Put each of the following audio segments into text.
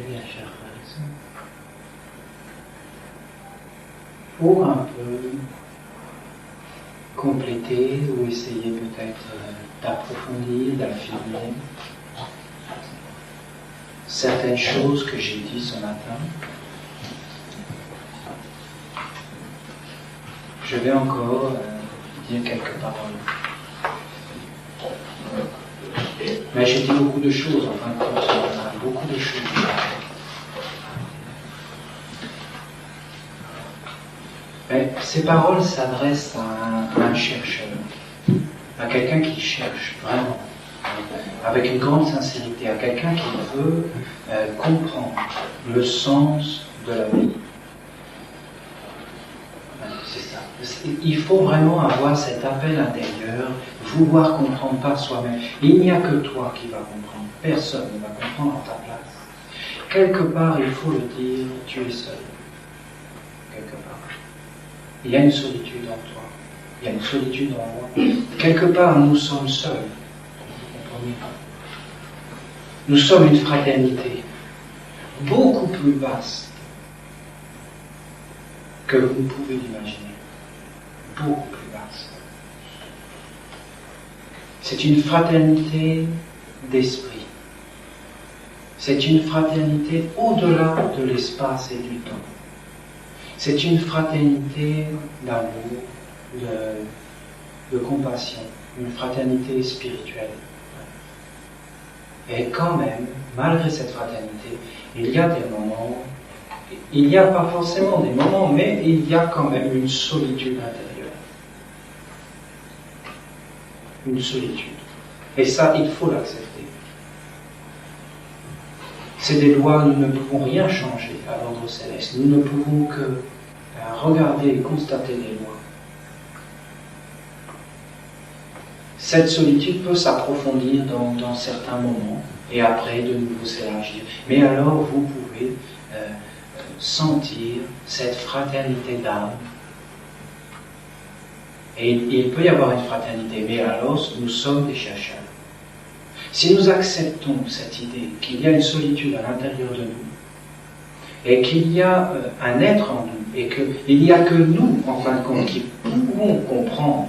bien, chers frères et sœurs. Pour un peu compléter ou essayer peut-être d'approfondir, d'affirmer certaines choses que j'ai dites ce matin, je vais encore dire quelques paroles. Mais j'ai dit beaucoup de choses, en fin de compte, ce matin, beaucoup de choses. Mais ces paroles s'adressent à un chercheur, à quelqu'un qui cherche vraiment, avec une grande sincérité, à quelqu'un qui veut comprendre le sens de la vie. C'est ça. Il faut vraiment avoir cet appel intérieur, vouloir comprendre par soi-même. Il n'y a que toi qui vas comprendre. Personne ne va comprendre à ta place. Quelque part, il faut le dire, tu es seul. Quelque part. Il y a une solitude en toi. Il y a une solitude en moi. Quelque part, nous sommes seuls. Vous comprenez pas. Nous sommes une fraternité beaucoup plus vaste que vous ne pouvez l'imaginer. Beaucoup plus vaste. C'est une fraternité d'esprit. C'est une fraternité au-delà de l'espace et du temps. C'est une fraternité d'amour, de compassion, une fraternité spirituelle. Et quand même, malgré cette fraternité, il y a des moments, il n'y a pas forcément des moments, mais il y a quand même une solitude intérieure. Une solitude. Et ça, il faut l'accepter. C'est des lois, nous ne pouvons rien changer à l'ordre céleste. Nous ne pouvons que regarder et constater les lois. Cette solitude peut s'approfondir dans certains moments et après de nouveau s'élargir. Mais alors vous pouvez sentir cette fraternité d'âme. Et il peut y avoir une fraternité, mais alors nous sommes des chercheurs. Si nous acceptons cette idée qu'il y a une solitude à l'intérieur de nous, et qu'il y a un être en nous, et qu'il n'y a que nous, en fin de compte, qui pouvons comprendre.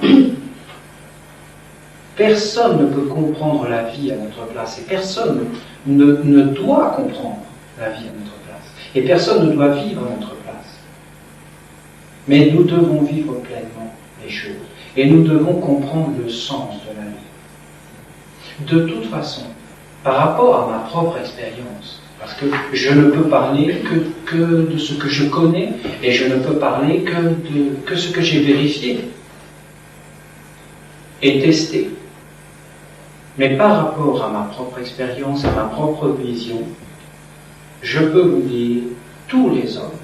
Personne ne peut comprendre la vie à notre place, et personne ne doit comprendre la vie à notre place, et personne ne doit vivre à notre place. Mais nous devons vivre pleinement les choses, et nous devons comprendre le sens de la vie. De toute façon, par rapport à ma propre expérience, parce que je ne peux parler que de ce que je connais, et je ne peux parler que ce que j'ai vérifié et testé. Mais par rapport à ma propre expérience, à ma propre vision, je peux vous dire, tous les hommes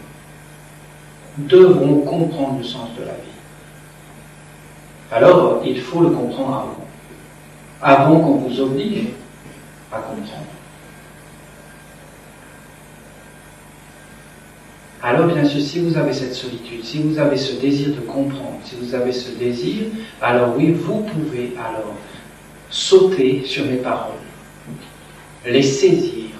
devront comprendre le sens de la vie. Alors, il faut le comprendre avant qu'on vous oblige à comprendre. Alors bien sûr, si vous avez cette solitude, si vous avez ce désir de comprendre, si vous avez ce désir, alors oui, vous pouvez alors sauter sur mes paroles, les saisir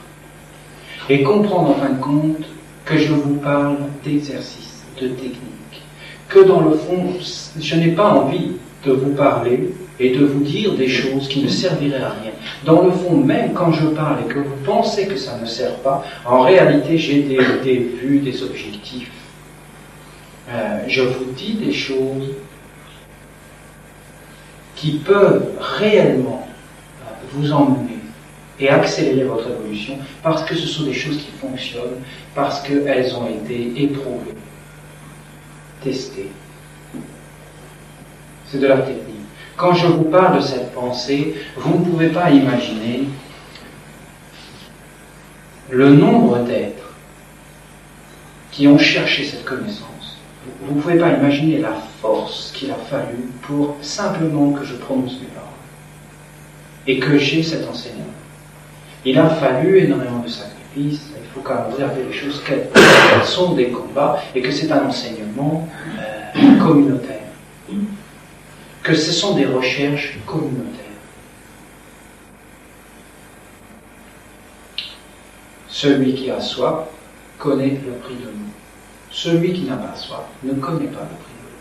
et comprendre en fin de compte que je vous parle d'exercice, de technique, que dans le fond, je n'ai pas envie de vous parler et de vous dire des choses qui ne serviraient à rien. Dans le fond, même quand je parle et que vous pensez que ça ne sert pas, en réalité, j'ai des vues, des objectifs. Je vous dis des choses qui peuvent réellement vous emmener et accélérer votre évolution parce que ce sont des choses qui fonctionnent, parce qu'elles ont été éprouvées, testées. C'est de la technique. Quand je vous parle de cette pensée, vous ne pouvez pas imaginer le nombre d'êtres qui ont cherché cette connaissance. Vous ne pouvez pas imaginer la force qu'il a fallu pour simplement que je prononce mes paroles et que j'ai cet enseignement. Il a fallu énormément de sacrifices. Il faut quand même observer les choses qu'elles sont des combats et que c'est un enseignement communautaire. Que ce sont des recherches communautaires. Celui qui a soif connaît le prix de l'eau. Celui qui n'a pas soif ne connaît pas le prix de l'eau.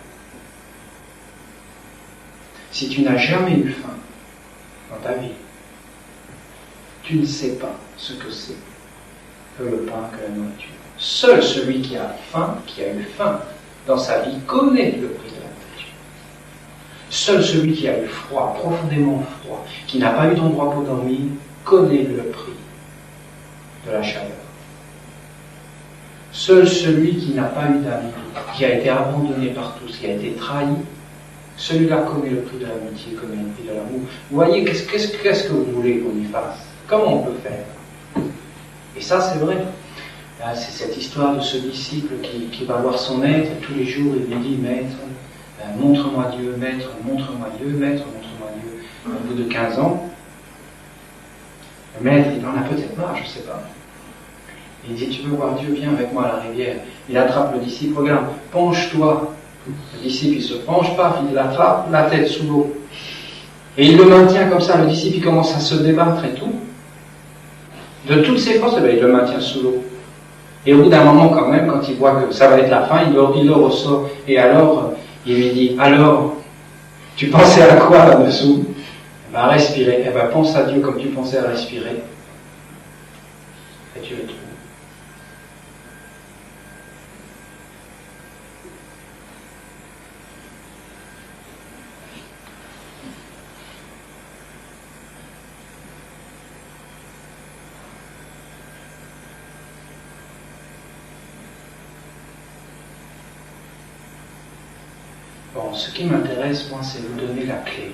Si tu n'as jamais eu faim dans ta vie, tu ne sais pas ce que c'est que le pain, que la nourriture. Seul celui qui a faim, qui a eu faim dans sa vie, connaît le prix de la nourriture. Seul celui qui a eu froid, profondément froid, qui n'a pas eu d'endroit pour dormir, connaît le prix de la chaleur. Seul celui qui n'a pas eu d'amis, qui a été abandonné par tous, qui a été trahi, celui-là connaît le prix de l'amitié, connaît le prix de l'amour. Vous voyez, qu'est-ce que vous voulez qu'on y fasse? Comment on peut faire? Et ça, c'est vrai. Là, c'est cette histoire de ce disciple qui va voir son maître, et tous les jours, il lui dit, maître, montre-moi Dieu, maître, montre-moi Dieu, maître, montre-moi Dieu. Au bout de 15 ans, le maître, il en a peut-être marre, je ne sais pas. Il dit, tu veux voir Dieu, viens avec moi à la rivière. Il attrape le disciple, regarde, penche-toi. Le disciple, il se penche, paf, il attrape la tête sous l'eau. Et il le maintient comme ça, le disciple, il commence à se débattre et tout. De toutes ses forces, il le maintient sous l'eau. Et au bout d'un moment, quand même, quand il voit que ça va être la fin, il le ressort. Et alors, il lui dit, alors, tu pensais à quoi là-dessous? À respirer. Eh ben, pense à Dieu comme tu pensais à respirer. Et tu le trouves. Bon, ce qui m'intéresse, moi, c'est vous donner la clé.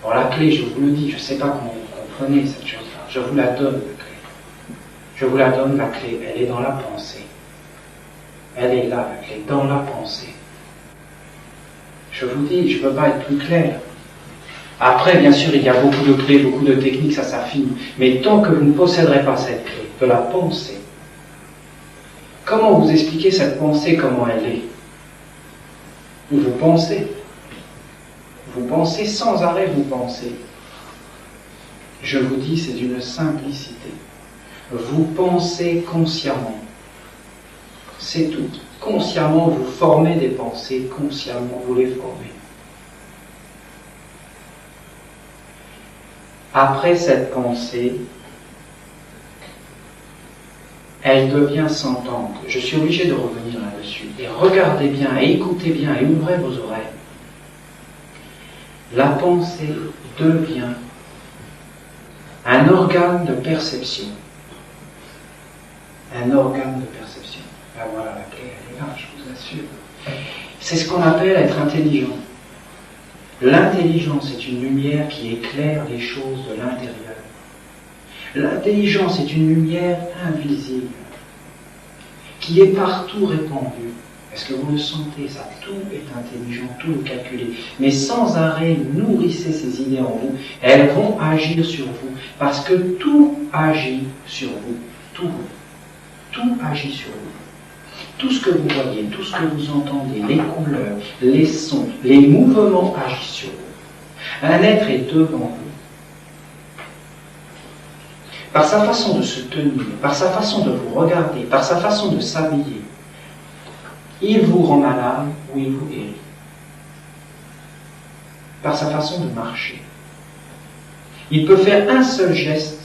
Bon, la clé, je vous le dis, je ne sais pas comment vous comprenez cette chose-là. Je vous la donne, la clé. Je vous la donne, la clé. Elle est dans la pensée. Elle est là, la clé, dans la pensée. Je vous dis, je ne peux pas être plus clair. Après, bien sûr, il y a beaucoup de clés, beaucoup de techniques, ça s'affine. Mais tant que vous ne posséderez pas cette clé, de la pensée, comment vous expliquer cette pensée, comment elle est? Vous pensez. Vous pensez sans arrêt, vous pensez. Je vous dis, c'est d'une simplicité. Vous pensez consciemment. C'est tout. Consciemment, vous formez des pensées, consciemment, vous les formez. Après cette pensée, elle devient sentante. Je suis obligé de revenir là-dessus. Et regardez bien, et écoutez bien, et ouvrez vos oreilles. La pensée devient un organe de perception. Un organe de perception. Ben voilà, la clé, elle est là, je vous assure. C'est ce qu'on appelle être intelligent. L'intelligence est une lumière qui éclaire les choses de l'intérieur. L'intelligence est une lumière invisible, qui est partout répandue. Est-ce que vous le sentez, ça? Tout est intelligent, tout est calculé. Mais sans arrêt, nourrissez ces idées en vous. Elles vont agir sur vous, parce que tout agit sur vous. Tout agit sur vous. Tout ce que vous voyez, tout ce que vous entendez, les couleurs, les sons, les mouvements agissent sur vous. Un être est devant vous. Par sa façon de se tenir, par sa façon de vous regarder, par sa façon de s'habiller, il vous rend malade ou il vous guérit. Par sa façon de marcher. Il peut faire un seul geste,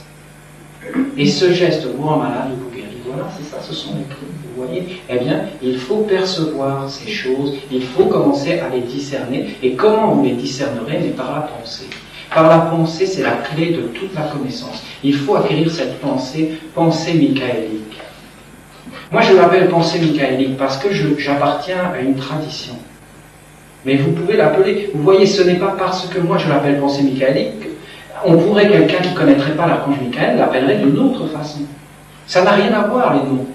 et ce geste vous rend malade ou vous guérit. Voilà, c'est ça, ce sont les clés. Vous voyez? Eh bien, il faut percevoir ces choses, il faut commencer à les discerner. Et comment vous les discernerez? Mais par la pensée. Par la pensée, c'est la clé de toute la connaissance. Il faut acquérir cette pensée michaélique. Moi, je l'appelle pensée michaélique parce que j'appartiens à une tradition. Mais vous pouvez l'appeler, vous voyez, ce n'est pas parce que moi je l'appelle pensée michaélique, on pourrait, quelqu'un qui ne connaîtrait pas l'archange Michael, l'appellerait d'une autre façon. Ça n'a rien à voir, les noms.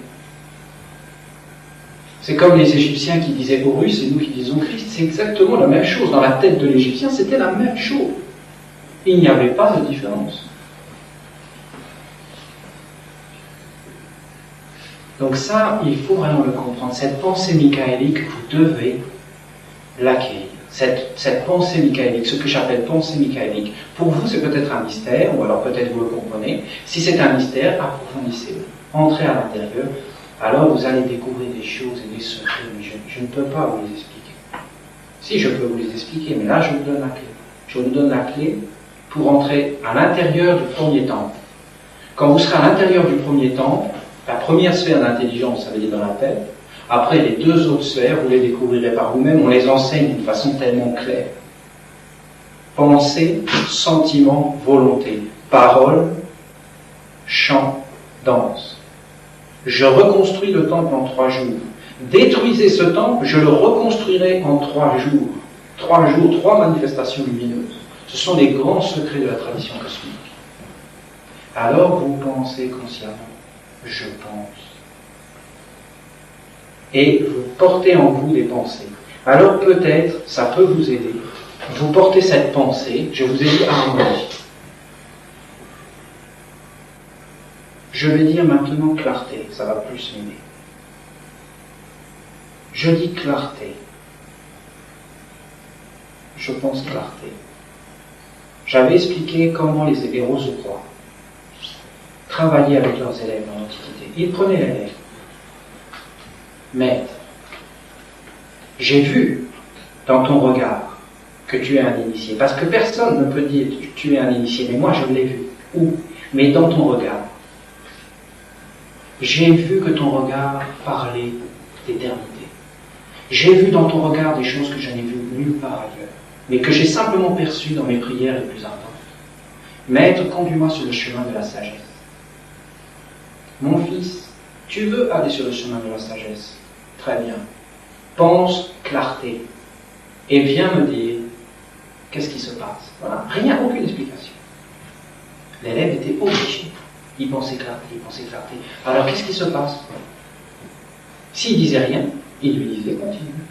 C'est comme les Égyptiens qui disaient Horus et nous qui disons Christ. C'est exactement la même chose. Dans la tête de l'Égyptien, c'était la même chose. Il n'y avait pas de différence. Donc ça, il faut vraiment le comprendre. Cette pensée michaélique, vous devez l'acquérir. cette pensée michaélique, ce que j'appelle pensée michaélique, pour vous c'est peut-être un mystère, ou alors peut-être vous le comprenez. Si c'est un mystère, approfondissez-le. Entrez à l'intérieur, alors vous allez découvrir des choses et des secrets, mais je ne peux pas vous les expliquer. Si, je peux vous les expliquer, mais là je vous donne la clé. Je vous donne la clé pour entrer à l'intérieur du premier temple. Quand vous serez à l'intérieur du premier temple, la première sphère d'intelligence, ça veut dire dans la tête, après les deux autres sphères, vous les découvrirez par vous-même, on les enseigne d'une façon tellement claire. Pensée, sentiment, volonté, parole, chant, danse. Je reconstruis le temple en 3 jours. Détruisez ce temple, je le reconstruirai en 3 jours. 3 jours, 3 manifestations lumineuses. Ce sont des grands secrets de la tradition cosmique. Alors vous pensez consciemment, je pense. Et vous portez en vous des pensées. Alors peut-être, ça peut vous aider. Vous portez cette pensée, je vous ai dit harmonie. Je vais dire maintenant clarté, ça va plus m'aider. Je dis clarté. Je pense clarté. J'avais expliqué comment les héros se croient. Travailler avec leurs élèves dans l'Antiquité. Ils prenaient l'élève. Maître, j'ai vu dans ton regard que tu es un initié. Parce que personne ne peut dire que tu es un initié, mais moi je l'ai vu. Où? Mais dans ton regard. J'ai vu que ton regard parlait d'éternité. J'ai vu dans ton regard des choses que je n'ai vues nulle part ailleurs, mais que j'ai simplement perçues dans mes prières les plus ardentes. Maître, conduis-moi sur le chemin de la sagesse. Mon fils, tu veux aller sur le chemin de la sagesse? Très bien. Pense clarté. Et viens me dire qu'est-ce qui se passe. Voilà. Rien, aucune explication. L'élève était obligé. Il pensait clarté. Alors qu'est-ce qui se passe? S'il disait rien, il lui disait continue.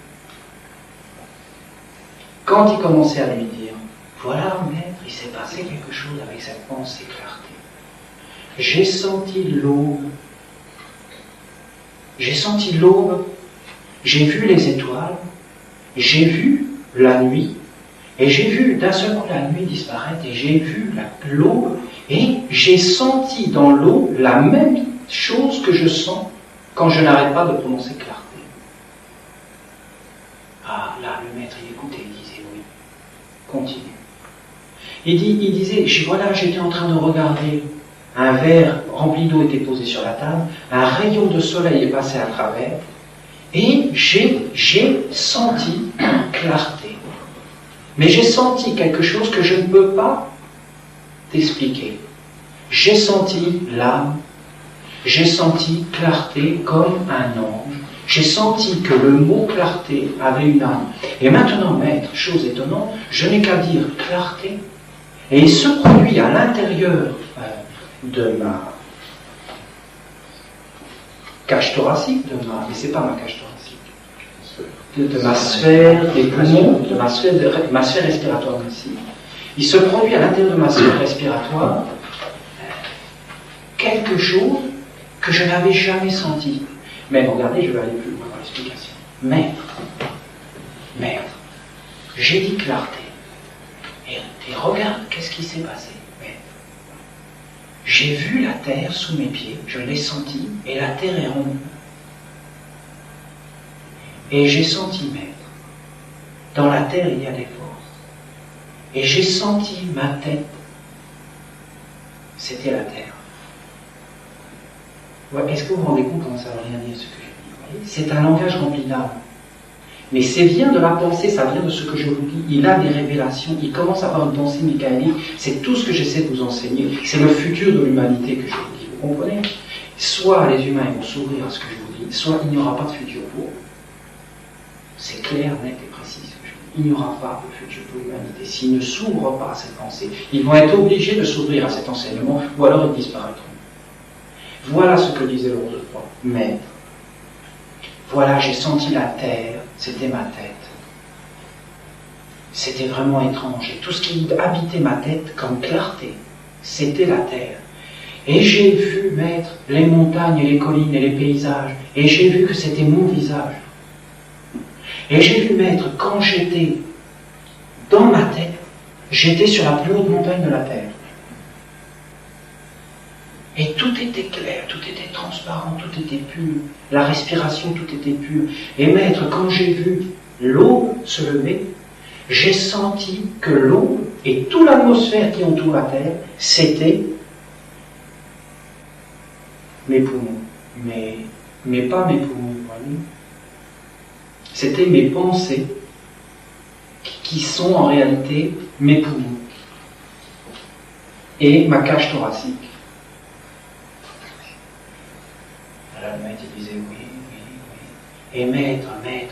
Quand il commençait à lui dire, voilà maître, il s'est passé quelque chose avec cette pensée clarté. J'ai senti l'aube. J'ai vu les étoiles. J'ai vu la nuit. Et j'ai vu d'un seul coup la nuit disparaître. Et j'ai vu l'aube. Et j'ai senti dans l'eau la même chose que je sens quand je n'arrête pas de prononcer clarté. Ah, là, le maître, il écoutait, il disait oui. Continue. Il disait, voilà, j'étais en train de regarder. Un verre rempli d'eau était posé sur la table. Un rayon de soleil est passé à travers. Et j'ai senti clarté. Mais j'ai senti quelque chose que je ne peux pas t'expliquer. J'ai senti l'âme, j'ai senti clarté comme un ange, j'ai senti que le mot clarté avait une âme. Et maintenant, maître, chose étonnante, je n'ai qu'à dire clarté, et il se produit à l'intérieur de ma cage thoracique, mais c'est pas ma cage thoracique, de ma sphère des poumons, de ma sphère respiratoire aussi. Il se produit à l'intérieur de ma sphère respiratoire quelque chose que je n'avais jamais senti. Mais regardez, je vais aller plus loin dans l'explication. Maître, j'ai dit clarté. Et regarde, qu'est-ce qui s'est passé, maître. J'ai vu la terre sous mes pieds, je l'ai senti, et la terre est ronde. Et j'ai senti, maître, dans la terre il y a des forces. Et j'ai senti ma tête, c'était la terre. Ouais, est-ce que vous vous rendez compte comment ça ne veut rien dire ce que je dis? C'est un langage rempli d'âme. Mais c'est vient de la pensée, ça vient de ce que je vous dis. Il a des révélations, il commence à avoir une pensée michaélique. C'est tout ce que j'essaie de vous enseigner. C'est le futur de l'humanité que je vous dis. Vous comprenez? Soit les humains vont s'ouvrir à ce que je vous dis, soit il n'y aura pas de futur pour eux. C'est clair, net et précis ce que je vous dis. Il n'y aura pas de futur pour l'humanité s'ils ne s'ouvrent pas à cette pensée. Ils vont être obligés de s'ouvrir à cet enseignement, ou alors ils disparaîtront. Voilà ce que disait l'ordre de Paul. Maître, voilà, j'ai senti la terre, c'était ma tête. C'était vraiment étrange. Et tout ce qui habitait ma tête comme clarté, c'était la terre. Et j'ai vu, maître, les montagnes et les collines et les paysages. Et j'ai vu que c'était mon visage. Et j'ai vu, maître, quand j'étais dans ma tête, j'étais sur la plus haute montagne de la terre. Et tout était clair, tout était transparent, tout était pur. La respiration, tout était pur. Et maître, quand j'ai vu l'aube se lever, j'ai senti que l'aube et toute l'atmosphère qui entoure la terre, c'était mes poumons. Mais pas mes poumons, vous voyez. C'était mes pensées qui sont en réalité mes poumons. Et ma cage thoracique. Alors le maître disait oui. Et maître,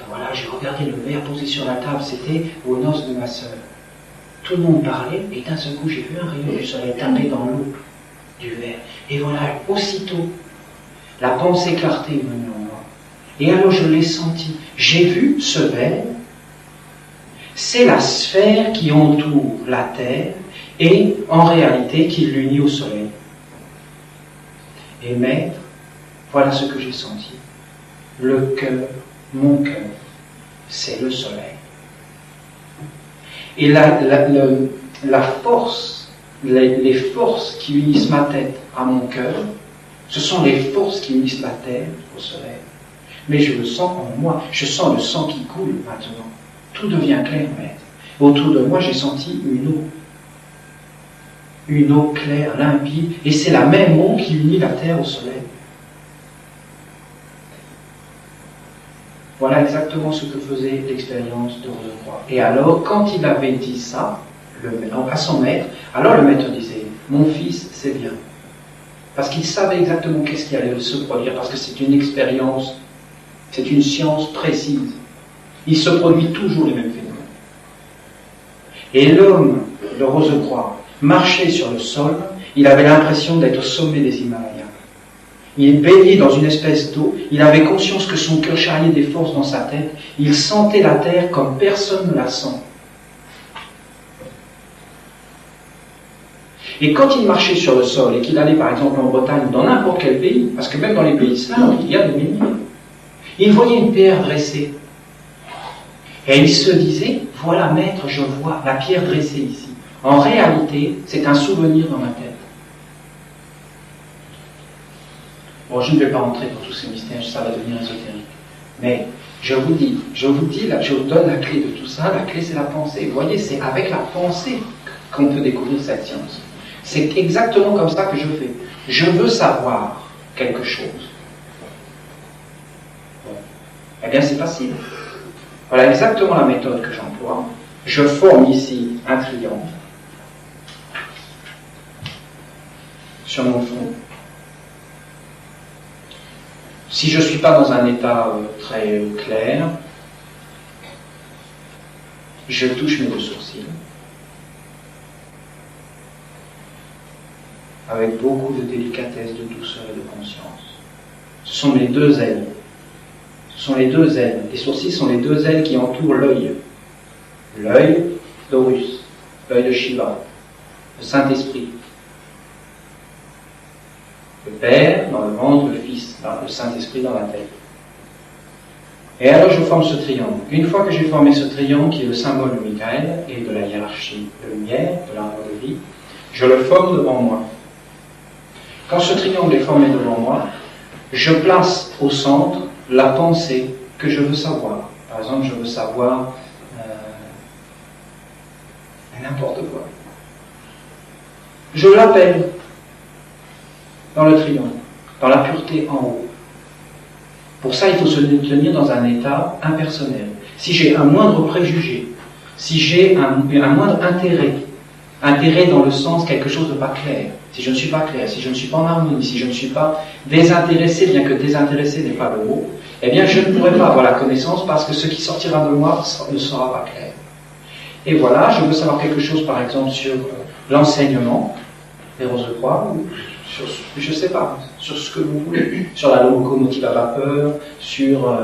voilà, j'ai regardé le verre posé sur la table, c'était aux noces de ma sœur. Tout le monde parlait, et d'un seul coup, j'ai vu un rayon du soleil taper dans l'eau du verre. Et voilà, aussitôt, la pensée clarté est venue en moi. Et alors je l'ai senti. J'ai vu ce verre, c'est la sphère qui entoure la terre, et en réalité qui l'unit au soleil. Et maître, voilà ce que j'ai senti. Le cœur, mon cœur, c'est le soleil. Et la force, les forces qui unissent ma tête à mon cœur, ce sont les forces qui unissent la terre au soleil. Mais je le sens en moi, je sens le sang qui coule maintenant. Tout devient clair, maître. Autour de moi, j'ai senti une eau claire, limpide, et c'est la même eau qui unit la terre au soleil. Voilà exactement ce que faisait l'expérience de Rosecroix. Et alors, quand il avait dit ça à son maître, alors le maître disait, mon fils, c'est bien. Parce qu'il savait exactement qu'est-ce qui allait se produire, parce que c'est une expérience, c'est une science précise. Il se produit toujours les mêmes phénomènes. Et l'homme de Rosecroix marchait sur le sol, il avait l'impression d'être au sommet des Himalayas. Il baignait dans une espèce d'eau, il avait conscience que son cœur charriait des forces dans sa tête, il sentait la terre comme personne ne la sent. Et quand il marchait sur le sol, et qu'il allait par exemple en Bretagne, dans n'importe quel pays, parce que même dans les pays slaves, il y a des menhirs, il voyait une pierre dressée. Et il se disait, voilà maître, je vois la pierre dressée ici. En réalité, c'est un souvenir dans ma tête. Bon, je ne vais pas entrer dans tous ces mystères, ça va devenir ésotérique. Mais je vous dis, je vous donne la clé de tout ça. La clé, c'est la pensée. Vous voyez, c'est avec la pensée qu'on peut découvrir cette science. C'est exactement comme ça que je fais. Je veux savoir quelque chose. Bon. Eh bien, c'est facile. Voilà exactement la méthode que j'emploie. Je forme ici un triangle sur mon front. Si je ne suis pas dans un état très clair, je touche mes deux sourcils avec beaucoup de délicatesse, de douceur et de conscience. Ce sont mes deux ailes. Ce sont les deux ailes. Les sourcils sont les deux ailes qui entourent l'œil. L'œil d'Horus, l'œil de Shiva, le Saint-Esprit. Le Père dans le ventre, le Fils, le Saint-Esprit dans la tête. Et alors je forme ce triangle. Une fois que j'ai formé ce triangle, qui est le symbole de Michael et de la hiérarchie de lumière, de l'arbre de vie, je le forme devant moi. Quand ce triangle est formé devant moi, je place au centre la pensée que je veux savoir. Par exemple, je veux savoir n'importe quoi. Je l'appelle dans le triangle, dans la pureté en haut. Pour ça, il faut se tenir dans un état impersonnel. Si j'ai un moindre préjugé, si j'ai un moindre intérêt dans le sens quelque chose de pas clair, si je ne suis pas clair, si je ne suis pas en harmonie, si je ne suis pas désintéressé, bien que désintéressé n'est pas le mot, eh bien je ne pourrai pas avoir la connaissance parce que ce qui sortira de moi ne sera pas clair. Et voilà, je veux savoir quelque chose par exemple sur l'enseignement des Rosecroix, ou sur, je ne sais pas, sur ce que vous voulez, sur la locomotive à vapeur, sur...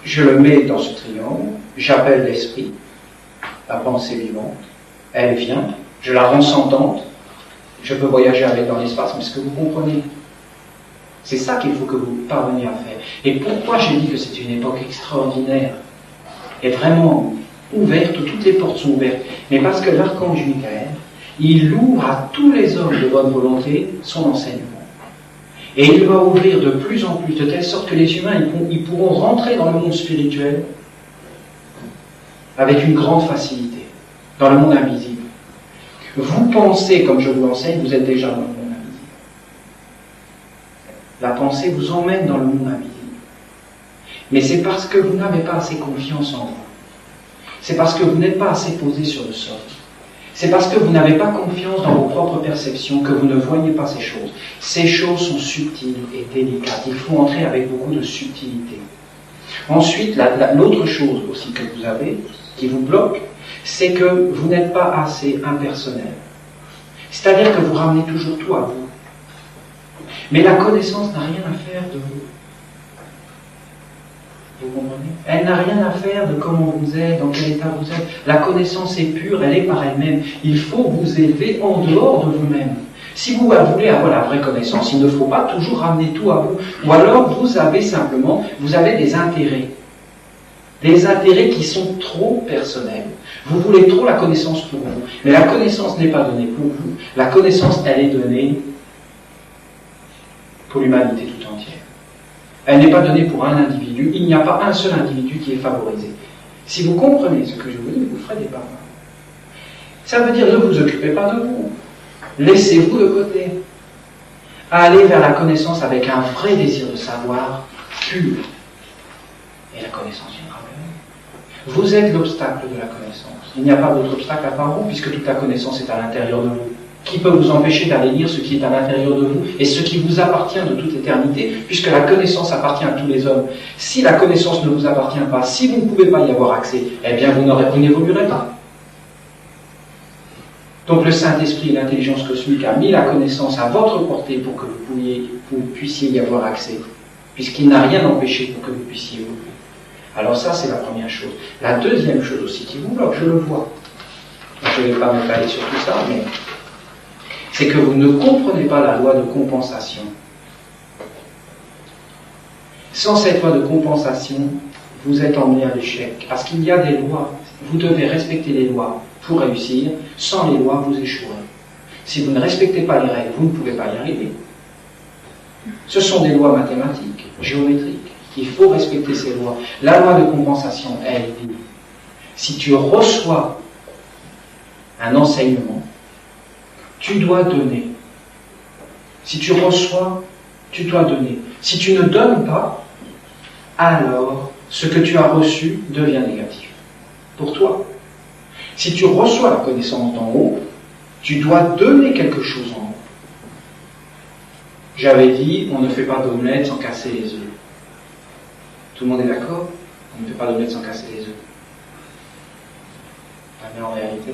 je le mets dans ce triangle, j'appelle l'esprit, la pensée vivante, elle vient, je la rends sentante, je peux voyager avec dans l'espace, mais est-ce que vous comprenez? C'est ça qu'il faut que vous parveniez à faire. Et pourquoi j'ai dit que c'est une époque extraordinaire et vraiment ouverte, où toutes les portes sont ouvertes. Mais parce que l'archange Michael, il ouvre à tous les hommes de bonne volonté son enseignement. Et il va ouvrir de plus en plus, de telle sorte que les humains, ils pourront rentrer dans le monde spirituel avec une grande facilité, dans le monde invisible. Vous pensez, comme je vous l'enseigne, vous êtes déjà dans le monde invisible. La pensée vous emmène dans le monde invisible. Mais c'est parce que vous n'avez pas assez confiance en vous. C'est parce que vous n'êtes pas assez posé sur le sol. C'est parce que vous n'avez pas confiance dans vos propres perceptions que vous ne voyez pas ces choses. Ces choses sont subtiles et délicates. Il faut entrer avec beaucoup de subtilité. Ensuite, l'autre chose aussi que vous avez, qui vous bloque, c'est que vous n'êtes pas assez impersonnel. C'est-à-dire que vous ramenez toujours tout à vous. Mais la connaissance n'a rien à faire de vous. Vous comprenez? Elle n'a rien à faire de comment vous êtes, dans quel état vous êtes. La connaissance est pure, elle est par elle-même. Il faut vous élever en dehors de vous-même. Si vous voulez avoir la vraie connaissance, il ne faut pas toujours ramener tout à vous. Ou alors vous avez des intérêts. Des intérêts qui sont trop personnels. Vous voulez trop la connaissance pour vous. Mais la connaissance n'est pas donnée pour vous. La connaissance, elle est donnée pour l'humanité tout entière. Elle n'est pas donnée pour un individu. Il n'y a pas un seul individu qui est favorisé. Si vous comprenez ce que je vous dis, vous ferez des pas. Ça veut dire ne vous occupez pas de vous. Laissez-vous de côté. Allez vers la connaissance avec un vrai désir de savoir pur. Et la connaissance viendra vers vous. Vous êtes l'obstacle de la connaissance. Il n'y a pas d'autre obstacle à part vous, puisque toute la connaissance est à l'intérieur de vous. Qui peut vous empêcher d'aller lire ce qui est à l'intérieur de vous et ce qui vous appartient de toute éternité, puisque la connaissance appartient à tous les hommes. Si la connaissance ne vous appartient pas, si vous ne pouvez pas y avoir accès, eh bien vous n'évoluerez pas. Donc le Saint-Esprit et l'intelligence cosmique a mis la connaissance à votre portée pour que vous puissiez y avoir accès, puisqu'il n'a rien empêché pour que vous puissiez évoluer. Alors ça, c'est la première chose. La deuxième chose aussi qui vous bloque, je le vois. Je ne vais pas m'étaler sur tout ça, mais c'est que vous ne comprenez pas la loi de compensation. Sans cette loi de compensation, vous êtes emmené à l'échec. Parce qu'il y a des lois. Vous devez respecter les lois pour réussir. Sans les lois, vous échouerez. Si vous ne respectez pas les règles, vous ne pouvez pas y arriver. Ce sont des lois mathématiques, géométriques. Il faut respecter ces lois. La loi de compensation, elle dit, si tu reçois un enseignement, tu dois donner. Si tu reçois, tu dois donner. Si tu ne donnes pas, alors ce que tu as reçu devient négatif. Pour toi. Si tu reçois la connaissance d'en haut, tu dois donner quelque chose en haut. J'avais dit, on ne fait pas d'omelette sans casser les œufs. Tout le monde est d'accord? On ne fait pas d'omelette sans casser les œufs. Mais en réalité,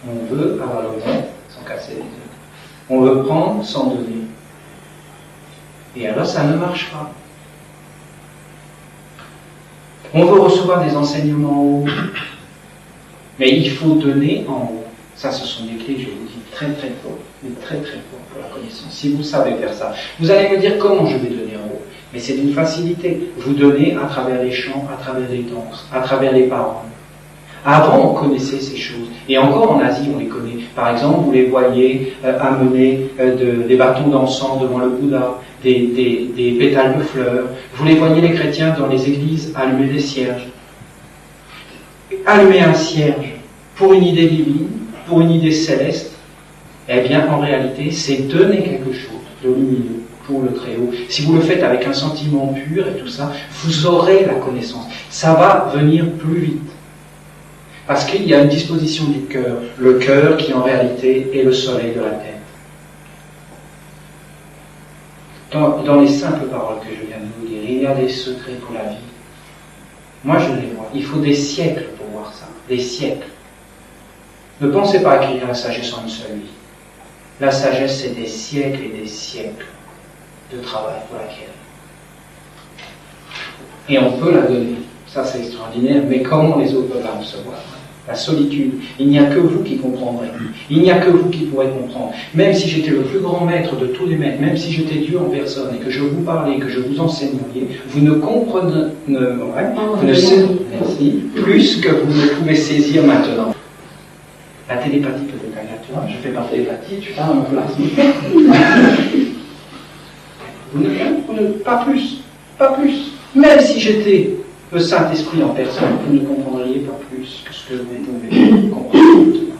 on veut avoir l'omelette sans casser les œufs. On veut prendre sans donner. Et alors ça ne marche pas. On veut recevoir des enseignements en haut. Mais il faut donner en haut. Ça, ce sont des clés, je vous dis, très très fort. Mais très très fort pour la connaissance. Si vous savez faire ça. Vous allez me dire comment je vais donner en haut. Mais c'est d'une facilité. Vous donnez à travers les chants, à travers les danses, à travers les paroles. Avant, on connaissait ces choses. Et encore en Asie, on les connaît. Par exemple, vous les voyez amener des bâtons d'encens devant le Bouddha, des pétales de fleurs. Vous les voyez, les chrétiens, dans les églises, allumer des cierges. Allumer un cierge pour une idée divine, pour une idée céleste, eh bien, en réalité, c'est donner quelque chose de lumineux pour le Très-Haut. Si vous le faites avec un sentiment pur et tout ça, vous aurez la connaissance. Ça va venir plus vite. Parce qu'il y a une disposition du cœur. Le cœur qui, en réalité, est le soleil de la tête. Dans les simples paroles que je viens de vous dire, il y a des secrets pour la vie. Moi, je les vois. Il faut des siècles pour voir ça. Des siècles. Ne pensez pas acquérir la sagesse en une seule vie. La sagesse, c'est des siècles et des siècles de travail pour l'acquérir. Et on peut la donner. Ça, c'est extraordinaire. Mais comment les autres peuvent la recevoir? La solitude. Il n'y a que vous qui comprendrez. Il n'y a que vous qui pourrez comprendre. Même si j'étais le plus grand maître de tous les maîtres, même si j'étais Dieu en personne et que je vous parlais, que je vous enseignais, vous ne comprenez merci, plus que vous ne pouvez saisir maintenant. La télépathie peut-être, tu vois, je fais par télépathie, tu parles à ma place. Pas plus. Pas plus. Même si j'étais le Saint-Esprit en personne, vous ne comprendriez pas plus que ce que vous pouvez comprendre maintenant.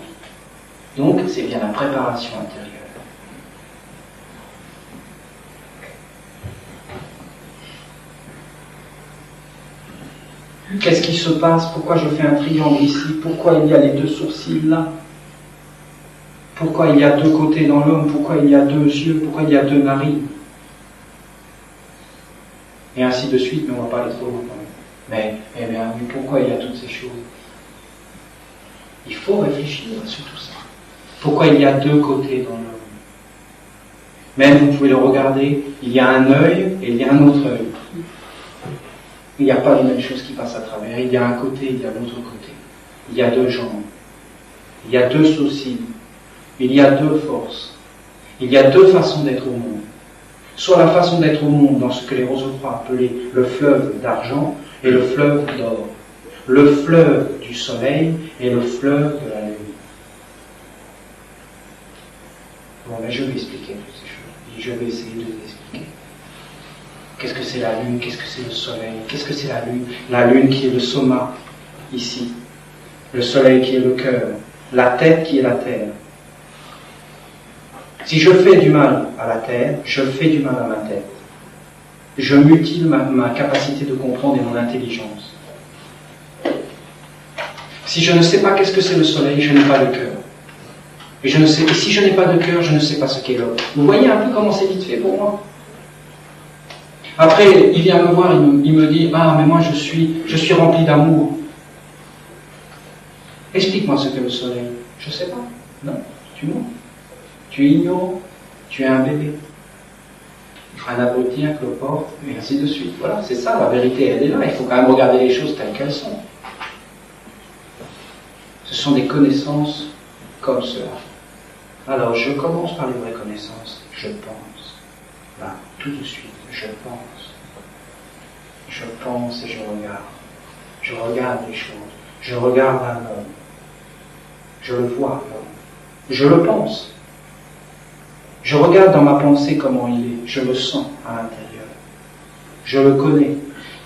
Donc, c'est bien la préparation intérieure. Qu'est-ce qui se passe? Pourquoi je fais un triangle ici? Pourquoi il y a les deux sourcils là? Pourquoi il y a deux côtés dans l'homme? Pourquoi il y a deux yeux? Pourquoi il y a deux narines? Et ainsi de suite, mais on ne va pas aller trop loin. Mais pourquoi il y a toutes ces choses? Il faut réfléchir sur tout ça. Pourquoi il y a deux côtés dans l'homme? Même vous pouvez le regarder, il y a un œil et il y a un autre œil. Il n'y a pas les mêmes choses qui passent à travers. Il y a un côté, il y a l'autre côté. Il y a deux jambes. Il y a deux sourcils. Il y a deux forces. Il y a deux façons d'être au monde. Soit la façon d'être au monde dans ce que les Rosecroix appelaient le fleuve d'argent et le fleuve d'or. Le fleuve du soleil et le fleuve de la lune. Bon, mais je vais expliquer toutes ces choses. Je vais essayer de les expliquer. Qu'est-ce que c'est la lune? Qu'est-ce que c'est le soleil? Qu'est-ce que c'est la lune? La lune qui est le soma, ici. Le soleil qui est le cœur. La tête qui est la terre. Si je fais du mal à la terre, je fais du mal à ma tête. Je mutile ma capacité de comprendre et mon intelligence. Si je ne sais pas qu'est-ce que c'est le soleil, je n'ai pas de cœur. Et si je n'ai pas de cœur, je ne sais pas ce qu'est l'homme. Vous voyez un peu comment c'est vite fait pour moi? Après, il vient me voir, il me dit, ah, mais moi je suis rempli d'amour. Explique-moi ce qu'est le soleil. Je ne sais pas. Non, tu mens. Tu es ignorant. Tu es un bébé. Il fera un abruti, un cloporte, et ainsi de suite. Voilà, c'est ça, la vérité, elle est là. Il faut quand même regarder les choses telles qu'elles sont. Ce sont des connaissances comme cela. Alors, je commence par les vraies connaissances. Je pense. Là, tout de suite, je pense. Je pense et je regarde. Je regarde les choses. Je regarde un homme. Je le vois, l'homme. Je le pense. Je regarde dans ma pensée comment il est. Je le sens à l'intérieur. Je le connais.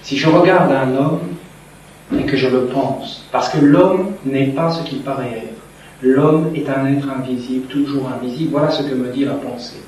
Si je regarde un homme et que je le pense, parce que l'homme n'est pas ce qu'il paraît être. L'homme est un être invisible, toujours invisible. Voilà ce que me dit la pensée.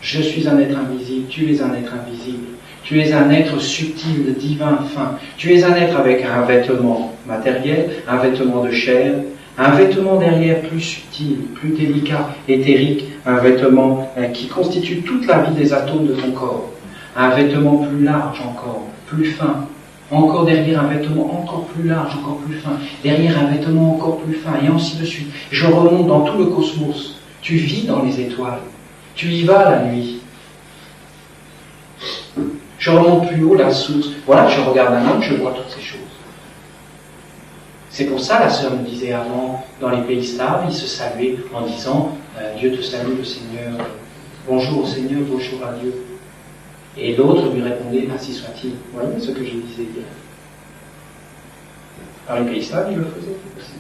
Je suis un être invisible, tu es un être invisible. Tu es un être subtil, divin, fin. Tu es un être avec un vêtement matériel, un vêtement de chair, un vêtement derrière plus subtil, plus délicat, éthérique, un vêtement qui constitue toute la vie des atomes de ton corps. Un vêtement plus large encore, plus fin. Encore derrière un vêtement encore plus large, encore plus fin. Derrière un vêtement encore plus fin, et ainsi de suite. Je remonte dans tout le cosmos. Tu vis dans les étoiles. Tu y vas la nuit. Je remonte plus haut, la source. Voilà, je regarde un homme, je vois toutes ces choses. C'est pour ça, la sœur me disait avant, dans les pays slaves, ils se saluaient en disant Dieu te salue, le Seigneur. Bonjour au Seigneur, bonjour à Dieu. Et l'autre lui répondait ainsi soit-il. Vous voyez ce que je disais hier. Dans les pays slaves, ils le faisaient aussi.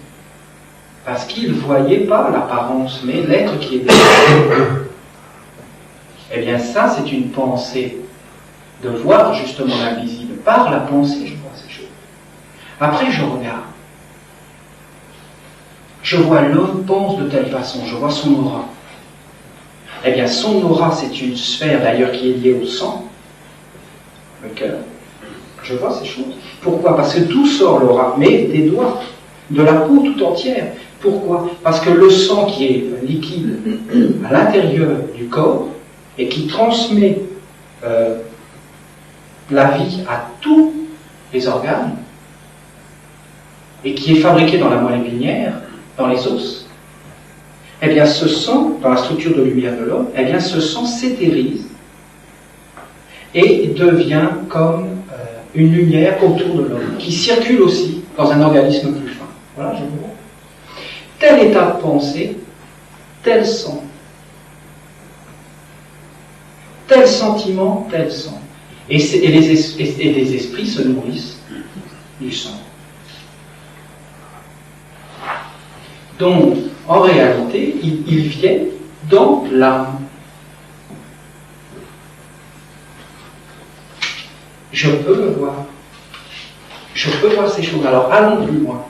Parce qu'ils ne voyaient pas l'apparence, mais l'être qui est derrière. Eh bien, ça, c'est une pensée. De voir justement l'invisible. Par la pensée, je vois ces choses. Après, je regarde. Je vois l'homme pense de telle façon. Je vois son aura. Eh bien, son aura, c'est une sphère d'ailleurs qui est liée au sang, le cœur. Je vois ces choses. Pourquoi? Parce que d'où sort l'aura? Mais des doigts, de la peau tout entière. Pourquoi? Parce que le sang qui est liquide à l'intérieur du corps et qui transmet la vie à tous les organes et qui est fabriqué dans la moelle épinière, dans les os, eh bien ce sang, dans la structure de lumière de l'homme, eh bien ce sang s'éthérise et devient comme une lumière autour de l'homme, qui circule aussi dans un organisme plus fin. Voilà, je vous vois. Tel état de pensée, tel sang. Tel sentiment, tel sang. Et les esprits se nourrissent du sang. Donc, en réalité, ils viennent dans l'âme. Je peux le voir. Je peux voir ces choses. Alors, allons plus loin.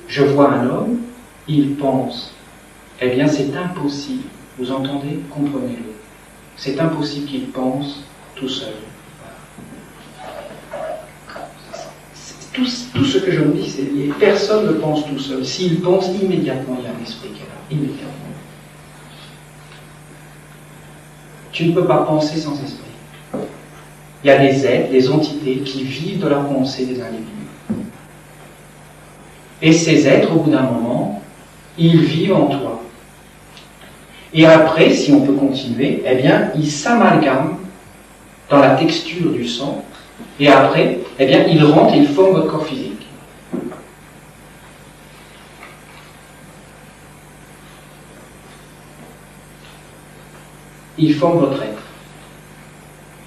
Je vois un homme, il pense. Eh bien, c'est impossible. Vous entendez? Comprenez-le. C'est impossible qu'il pense tout seul. Tout ce que je vous dis, c'est lié. Personne ne pense tout seul. S'il pense, immédiatement, il y a un esprit qui est là. Immédiatement. Tu ne peux pas penser sans esprit. Il y a des êtres, des entités qui vivent de la pensée des individus. Et ces êtres, au bout d'un moment, ils vivent en toi. Et après, si on peut continuer, eh bien, ils s'amalgament dans la texture du sang. Et après, eh bien, ils rentrent et ils forment votre corps physique. Ils forment votre être.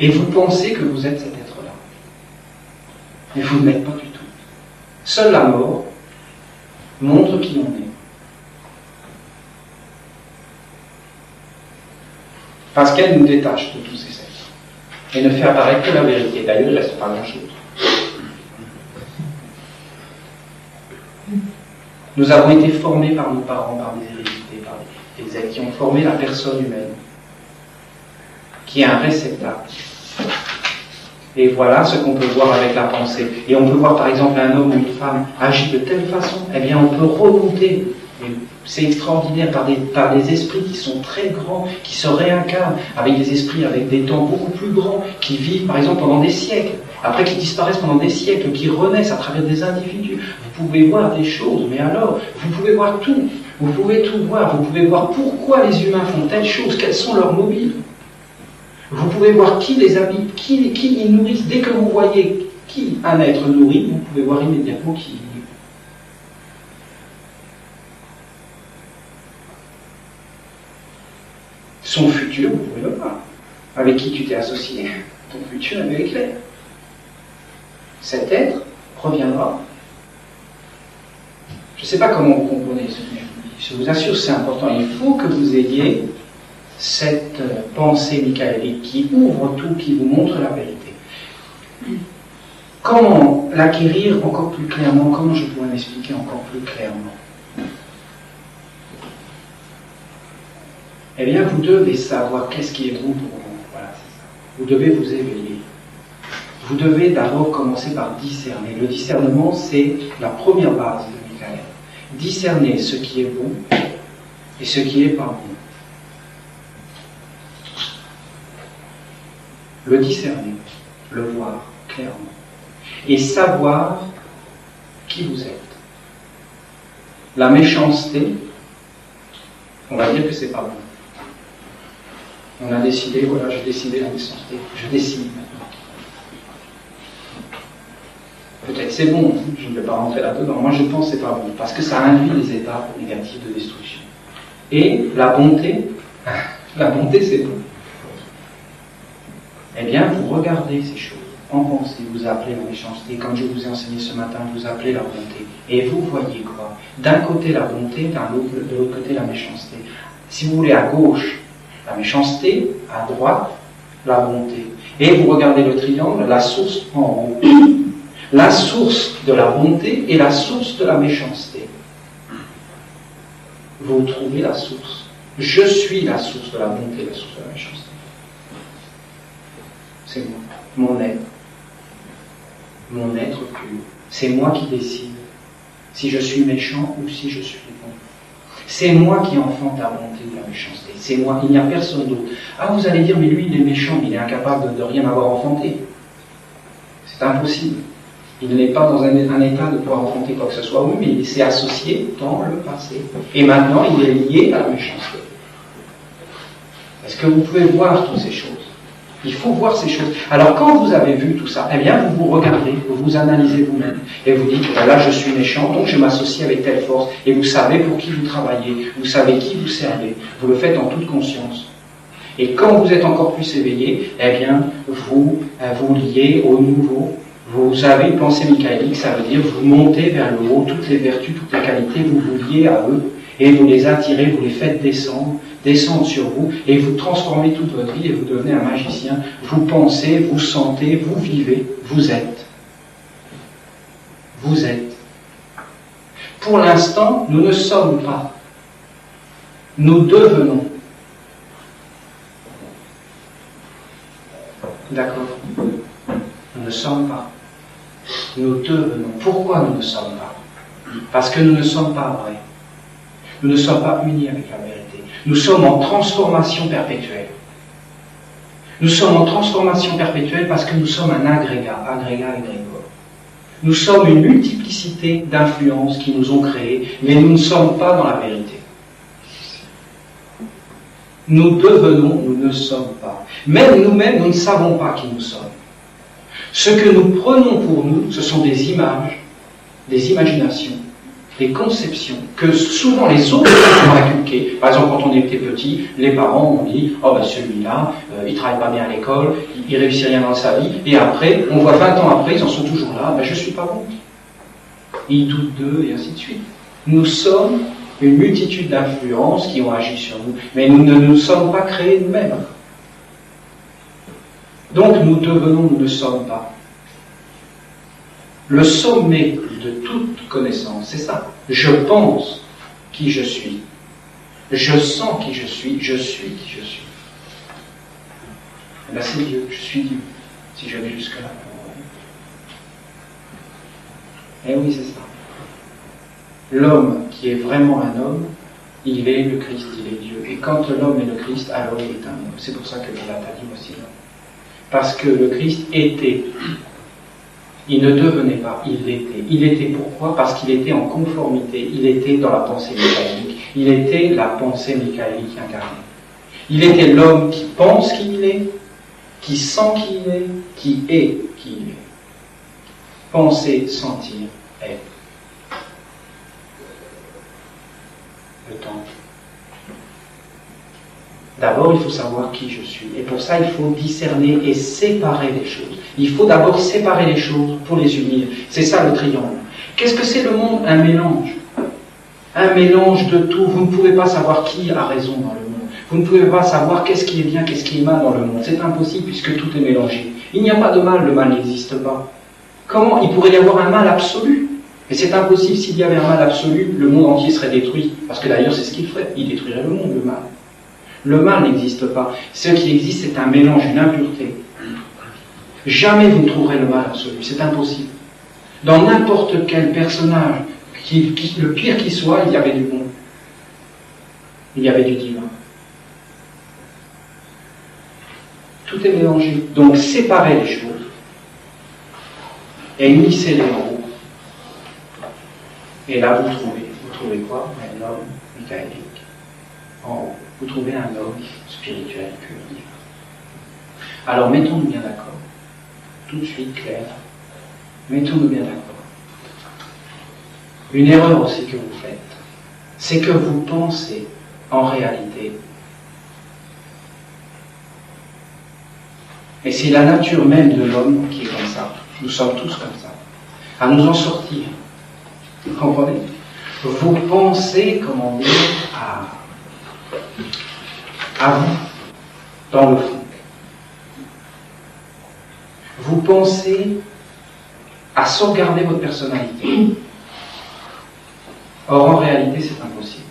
Et vous pensez que vous êtes cet être-là. Mais vous ne l'êtes pas du tout. Seule la mort montre qui on est. Parce qu'elle nous détache de tous ces êtres. Et ne fait apparaître que la vérité. D'ailleurs, il ne reste pas grand-chose. Nous avons été formés par nos parents, par des héritiers, par des êtres qui ont formé la personne humaine, qui est un réceptacle. Et voilà ce qu'on peut voir avec la pensée. Et on peut voir par exemple un homme ou une femme agir de telle façon, eh bien on peut remonter. C'est extraordinaire par des esprits qui sont très grands, qui se réincarnent, avec des esprits avec des temps beaucoup plus grands, qui vivent par exemple pendant des siècles, après qui disparaissent pendant des siècles, qui renaissent à travers des individus. Vous pouvez voir des choses, mais alors, vous pouvez voir tout. Vous pouvez tout voir. Vous pouvez voir pourquoi les humains font telle chose, quels sont leurs mobiles. Vous pouvez voir qui les habite, qui ils nourrissent. Dès que vous voyez qui un être nourrit, vous pouvez voir immédiatement qui il est. Son futur, vous pouvez le voir. Avec qui tu t'es associé, ton futur est clair. Cet être reviendra. Je ne sais pas comment vous comprenez ce que je vous dis. Je vous assure, c'est important. Il faut que vous ayez cette pensée michaélique qui ouvre tout, qui vous montre la vérité. Comment l'acquérir encore plus clairement? Comment je pourrais m'expliquer encore plus clairement? Eh bien, vous devez savoir qu'est-ce qui est bon pour vous. Voilà, c'est ça. Vous devez vous éveiller. Vous devez d'abord commencer par discerner. Le discernement, c'est la première base de Michael. Discerner ce qui est bon et ce qui n'est pas bon. Le discerner, le voir clairement. Et savoir qui vous êtes. La méchanceté, on va dire que c'est pas bon. On a décidé, voilà, j'ai décidé la méchanceté. Je décide maintenant. Peut-être c'est bon, je ne vais pas rentrer là-dedans. Moi je pense que c'est pas bon, parce que ça induit des étapes négatives de destruction. Et la bonté c'est bon. Eh bien, vous regardez ces choses en pensée, vous appelez la méchanceté. Comme je vous ai enseigné ce matin, vous appelez la bonté. Et vous voyez quoi? D'un côté la bonté, de l'autre côté la méchanceté. Si vous voulez, à gauche, la méchanceté, à droite, la bonté. Et vous regardez le triangle, la source en haut. La source de la bonté et la source de la méchanceté. Vous trouvez la source. Je suis la source de la bonté et la source de la méchanceté. C'est moi, mon être. Mon être pur. C'est moi qui décide si je suis méchant ou si je suis bon. C'est moi qui enfante la bonté ou la méchanceté. C'est moi, il n'y a personne d'autre. Ah, vous allez dire, mais lui, il est méchant, il est incapable de rien avoir enfanté. C'est impossible. Il n'est pas dans un état de pouvoir enfanter quoi que ce soit. Oui, mais il s'est associé dans le passé. Et maintenant, il est lié à la méchanceté. Est-ce que vous pouvez voir toutes ces choses? Il faut voir ces choses. Alors quand vous avez vu tout ça, eh bien vous vous regardez, vous vous analysez vous-même, et vous dites, ben là je suis méchant, donc je m'associe avec telle force, et vous savez pour qui vous travaillez, vous savez qui vous servez, vous le faites en toute conscience. Et quand vous êtes encore plus éveillé, eh bien vous vous liez au nouveau, vous avez une pensée michaélique, ça veut dire vous montez vers le haut, toutes les vertus, toutes les qualités, vous vous liez à eux, et vous les attirez, vous les faites descendre sur vous, et vous transformez toute votre vie, et vous devenez un magicien. Vous pensez, vous sentez, vous vivez, vous êtes. Vous êtes. Pour l'instant, nous ne sommes pas. Nous devenons. D'accord? Nous ne sommes pas. Nous devenons. Pourquoi nous ne sommes pas? Parce que nous ne sommes pas vrais. Nous ne sommes pas unis avec la vérité. Nous sommes en transformation perpétuelle. Nous sommes en transformation perpétuelle parce que nous sommes un agrégat, égrégore. Nous sommes une multiplicité d'influences qui nous ont créés, mais nous ne sommes pas dans la vérité. Nous devenons, nous ne sommes pas. Même nous-mêmes, nous ne savons pas qui nous sommes. Ce que nous prenons pour nous, ce sont des images, des imaginations, des conceptions que souvent les autres ont inculquées. Par exemple, quand on était petit, les parents ont dit « Oh ben celui-là, il travaille pas bien à l'école, il réussit rien dans sa vie. » Et après, on voit 20 ans après, ils en sont toujours là. « Ben je suis pas bon. » Ils doutent d'eux et ainsi de suite. Nous sommes une multitude d'influences qui ont agi sur nous, mais nous ne nous sommes pas créés nous-mêmes. Donc nous devenons, nous ne sommes pas. Le sommet de toute connaissance, c'est ça. Je pense qui je suis. Je sens qui je suis qui je suis. Et bien c'est Dieu, je suis Dieu, si je vais jusque-là. Eh oui, c'est ça. L'homme qui est vraiment un homme, il est le Christ, il est Dieu. Et quand l'homme est le Christ, alors il est un homme. C'est pour ça que je l'ai dit aussi là. Parce que le Christ était. Il ne devenait pas, il l'était. Il était pourquoi? Parce qu'il était en conformité, il était dans la pensée michaélique. Il était la pensée michaélique incarnée. Il était l'homme qui pense qui il est, qui sent qui il est, qui est qui il est. Penser, sentir, être. Le temps. D'abord, il faut savoir qui je suis. Et pour ça, il faut discerner et séparer les choses. Il faut d'abord séparer les choses pour les unir. C'est ça le triangle. Qu'est-ce que c'est le monde? Un mélange. Un mélange de tout. Vous ne pouvez pas savoir qui a raison dans le monde. Vous ne pouvez pas savoir qu'est-ce qui est bien, qu'est-ce qui est mal dans le monde. C'est impossible puisque tout est mélangé. Il n'y a pas de mal, le mal n'existe pas. Comment? Il pourrait y avoir un mal absolu. Mais c'est impossible. S'il y avait un mal absolu, le monde entier serait détruit. Parce que d'ailleurs, c'est ce qu'il ferait. Il détruirait le monde, le mal. Le mal n'existe pas. Ce qui existe, c'est un mélange, une impureté. Jamais vous ne trouverez le mal absolu. C'est impossible. Dans n'importe quel personnage, le pire qu'il soit, il y avait du bon. Il y avait du divin. Tout est mélangé. Donc, séparez les choses et unissez-les en haut. Et là, vous trouvez quoi? Un homme michaélique. En haut. Vous trouvez un homme spirituel pur. Alors mettons-nous bien d'accord, tout de suite clair, mettons-nous bien d'accord. Une erreur aussi que vous faites, c'est que vous pensez en réalité, et c'est la nature même de l'homme qui est comme ça, nous sommes tous comme ça, à nous en sortir. Vous comprenez? Vous pensez, comment dire, à vous, dans le fond. Vous pensez à sauvegarder votre personnalité. Or, en réalité, c'est impossible.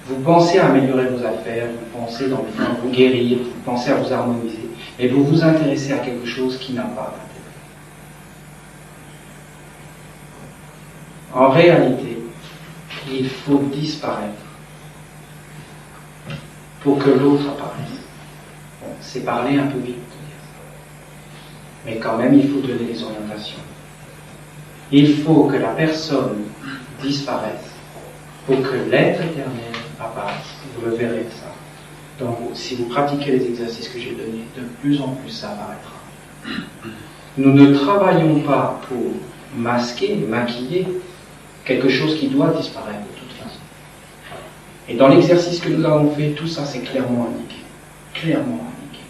Vous pensez à améliorer vos affaires, vous pensez dans le fond à vous guérir, vous pensez à vous harmoniser, mais vous vous intéressez à quelque chose qui n'a pas d'intérêt. En réalité, il faut disparaître pour que l'autre apparaisse. Bon, c'est parler un peu vite, mais quand même il faut donner des orientations. Il faut que la personne disparaisse pour que l'être éternel apparaisse. Vous le verrez ça. Donc, si vous pratiquez les exercices que j'ai donnés, de plus en plus ça apparaîtra. Nous ne travaillons pas pour masquer, maquiller quelque chose qui doit disparaître de toute façon. Et dans l'exercice que nous avons fait, tout ça c'est clairement indiqué. Clairement indiqué.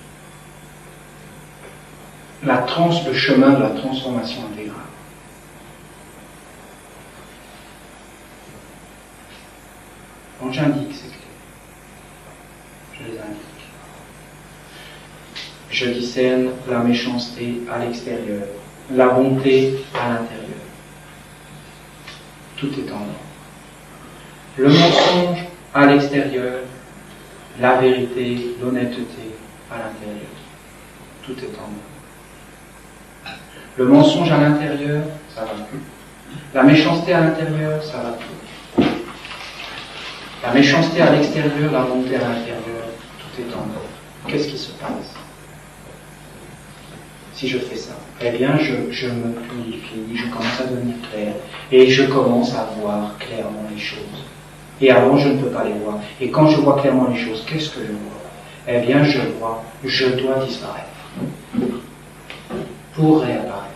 Le chemin de la transformation intégrale. Donc j'indique ces clés. Je les indique. Je discerne la méchanceté à l'extérieur, la bonté à l'intérieur. Tout est en ordre. Le mensonge à l'extérieur, la vérité, l'honnêteté à l'intérieur. Tout est en ordre. Le mensonge à l'intérieur, ça va plus. La méchanceté à l'intérieur, ça va plus. La méchanceté à l'extérieur, la bonté à l'intérieur, tout est en ordre. Qu'est-ce qui se passe si je fais ça? Eh bien, je me purifie, je commence à devenir clair, et je commence à voir clairement les choses. Et avant, je ne peux pas les voir. Et quand je vois clairement les choses, qu'est-ce que je vois? Eh bien, je vois, je dois disparaître pour réapparaître.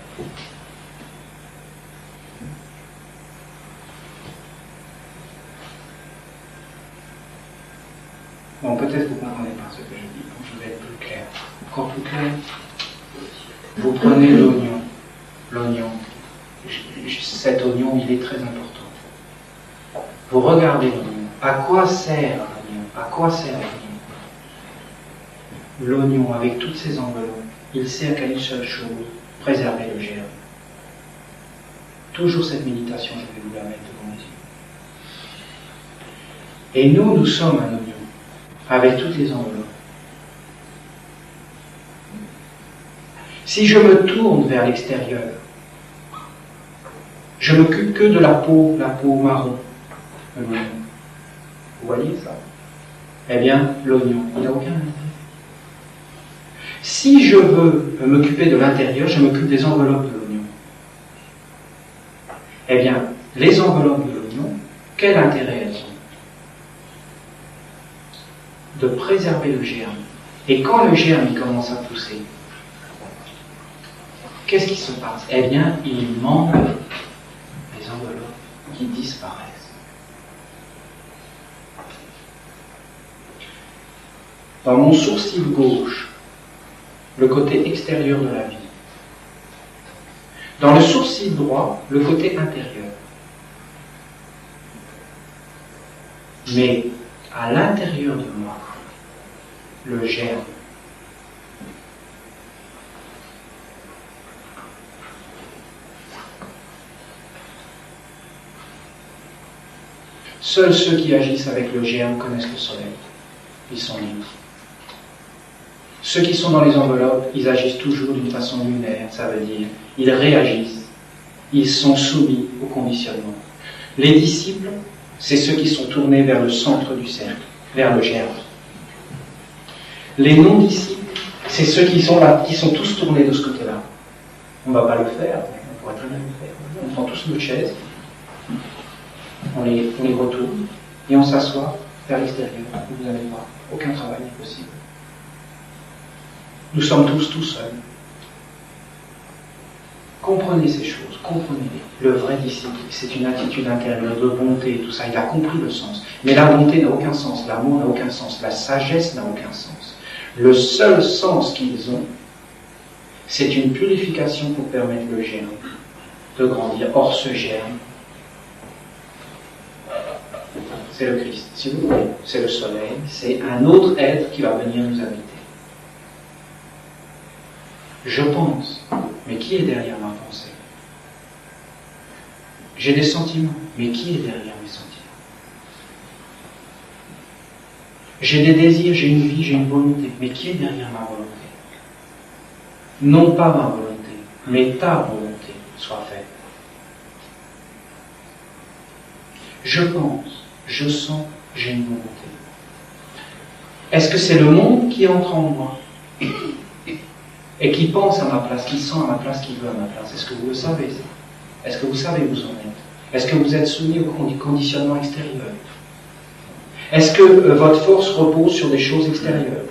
Bon, peut-être vous ne comprenez pas ce que je dis, donc je vais être plus clair. Encore plus clair. Vous prenez l'oignon. L'oignon. Cet oignon, il est très important. Vous regardez l'oignon. À quoi sert l'oignon? À quoi sert l'oignon? L'oignon, avec toutes ses enveloppes, il sert qu'à une seule chose, préserver le germe. Toujours cette méditation, je vais vous la mettre devant les yeux. Et nous sommes un oignon, avec toutes les enveloppes. Si je me tourne vers l'extérieur, je m'occupe que de la peau marron de l'oignon. Vous voyez ça? Eh bien, l'oignon, il n'a aucun intérêt. Si je veux m'occuper de l'intérieur, je m'occupe des enveloppes de l'oignon. Eh bien, les enveloppes de l'oignon, quel intérêt elles ont? De préserver le germe. Et quand le germe il commence à pousser, qu'est-ce qui se passe? Eh bien, il manque les enveloppes qui disparaissent. Dans mon sourcil gauche, le côté extérieur de la vie. Dans le sourcil droit, le côté intérieur. Mais à l'intérieur de moi, le germe. Seuls ceux qui agissent avec le germe connaissent le soleil. Ils sont libres. Ceux qui sont dans les enveloppes, ils agissent toujours d'une façon lunaire, ça veut dire, ils réagissent. Ils sont soumis au conditionnement. Les disciples, c'est ceux qui sont tournés vers le centre du cercle, vers le germe. Les non-disciples, c'est ceux qui sont là, qui sont tous tournés de ce côté-là. On ne va pas le faire, on pourrait très bien le faire. On prend tous notre chaise, on les retourne, et on s'assoit vers l'extérieur. Vous n'avez pas, aucun travail n'est possible. Nous sommes tous tout seuls. Comprenez ces choses, comprenez-les. Le vrai disciple, c'est une attitude intérieure de bonté, tout ça. Il a compris le sens. Mais la bonté n'a aucun sens, l'amour n'a aucun sens, la sagesse n'a aucun sens. Le seul sens qu'ils ont, c'est une purification pour permettre le germe de grandir. Or, ce germe, c'est le Christ, si vous voulez. C'est le soleil, c'est un autre être qui va venir nous habiter. Je pense, mais qui est derrière ma pensée? J'ai des sentiments, mais qui est derrière mes sentiments? J'ai des désirs, j'ai une vie, j'ai une volonté, mais qui est derrière ma volonté? Non pas ma volonté, mais ta volonté soit faite. Je pense, je sens, j'ai une volonté. Est-ce que c'est le monde qui entre en moi et qui pense à ma place, qui sent à ma place, qui veut à ma place? Est-ce que vous le savez ça? Est-ce que vous savez où vous en êtes? Est-ce que vous êtes soumis au conditionnement extérieur? Est-ce que votre force repose sur des choses extérieures?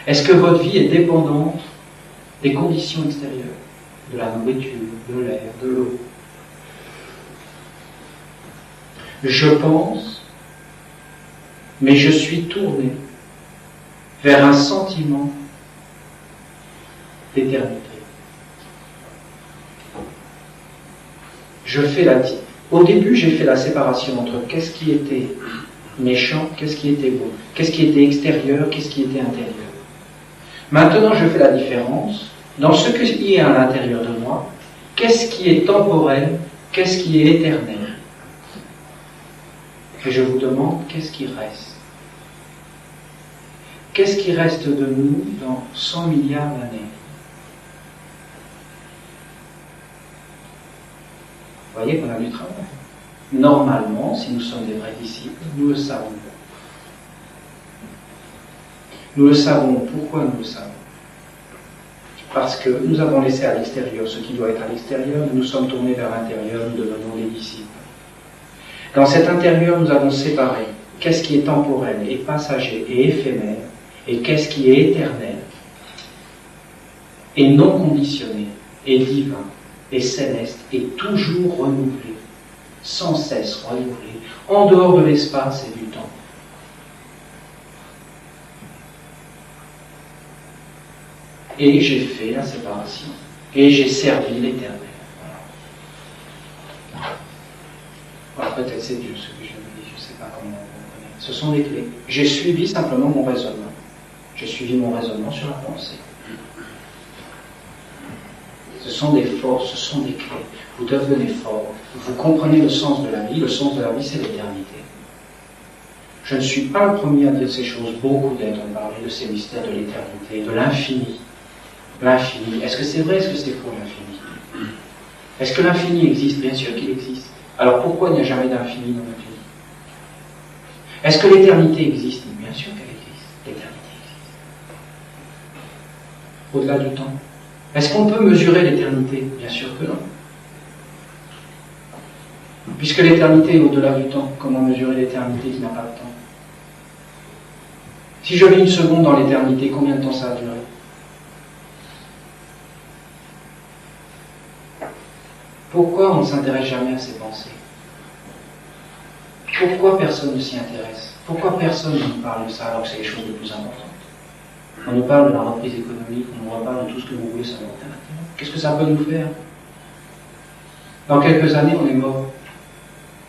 Est-ce que votre vie est dépendante des conditions extérieures? De la nourriture, de l'air, de l'eau? Je pense, mais je suis tourné vers un sentiment d'éternité. Au début, j'ai fait la séparation entre qu'est-ce qui était méchant, qu'est-ce qui était beau, qu'est-ce qui était extérieur, qu'est-ce qui était intérieur. Maintenant, je fais la différence dans ce qui est à l'intérieur de moi, qu'est-ce qui est temporel, qu'est-ce qui est éternel. Et je vous demande, qu'est-ce qui reste? Qu'est-ce qui reste de nous dans 100 milliards d'années? Vous voyez qu'on a du travail. Normalement, si nous sommes des vrais disciples, nous le savons. Nous le savons. Pourquoi nous le savons? Parce que nous avons laissé à l'extérieur ce qui doit être à l'extérieur, nous nous sommes tournés vers l'intérieur, nous devenons des disciples. Dans cet intérieur, nous avons séparé qu'est-ce qui est temporel et passager et éphémère, et qu'est-ce qui est éternel, et non conditionné, et divin, et céleste, et toujours renouvelé, sans cesse renouvelé, en dehors de l'espace et du temps. Et j'ai fait la séparation. Et j'ai servi l'Éternel. Voilà, peut-être c'est Dieu ce que je me dis, je ne sais pas comment vous comprenez. Ce sont des clés. J'ai suivi simplement mon raisonnement. J'ai suivi mon raisonnement sur la pensée. Ce sont des forces, ce sont des clés. Vous devenez fort. Vous comprenez le sens de la vie. Le sens de la vie, c'est l'éternité. Je ne suis pas le premier à dire ces choses. Beaucoup d'êtres ont parlé de ces mystères de l'éternité, de l'infini. L'infini. Est-ce que c'est vrai? Est-ce que c'est faux, l'infini? Est-ce que l'infini existe? Bien sûr qu'il existe. Alors pourquoi il n'y a jamais d'infini dans l'infini? Est-ce que l'éternité existe? Bien sûr qu'elle existe. L'éternité existe. Au-delà du temps. Est-ce qu'on peut mesurer l'éternité? Bien sûr que non. Puisque l'éternité est au-delà du temps, comment mesurer l'éternité qui n'a pas de temps? Si je vis une seconde dans l'éternité, combien de temps ça a duré? Pourquoi on ne s'intéresse jamais à ces pensées? Pourquoi personne ne s'y intéresse? Pourquoi personne ne nous parle de ça alors que c'est les choses les plus importantes? On nous parle de la reprise économique, on nous reparle de tout ce que vous voulez savoir. Qu'est-ce que ça peut nous faire? Dans quelques années, on est mort.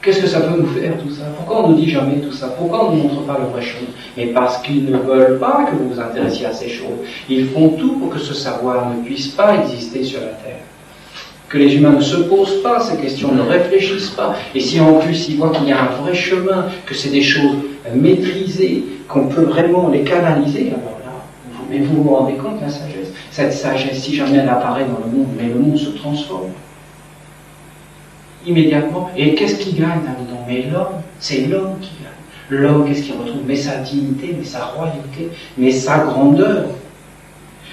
Qu'est-ce que ça peut nous faire tout ça? Pourquoi on ne nous dit jamais tout ça? Pourquoi on ne nous montre pas le vrai chemin? Mais parce qu'ils ne veulent pas que vous vous intéressiez à ces choses. Ils font tout pour que ce savoir ne puisse pas exister sur la Terre. Que les humains ne se posent pas ces questions, ne réfléchissent pas. Et si en plus ils voient qu'il y a un vrai chemin, que c'est des choses maîtrisées, qu'on peut vraiment les canaliser, alors là, mais vous vous rendez compte de la sagesse? Cette sagesse, si jamais elle apparaît dans le monde, mais le monde se transforme. Immédiatement. Et qu'est-ce qui gagne là-dedans? Mais l'homme, c'est l'homme qui gagne. L'homme, qu'est-ce qu'il retrouve? Mais sa dignité, mais sa royauté, mais sa grandeur.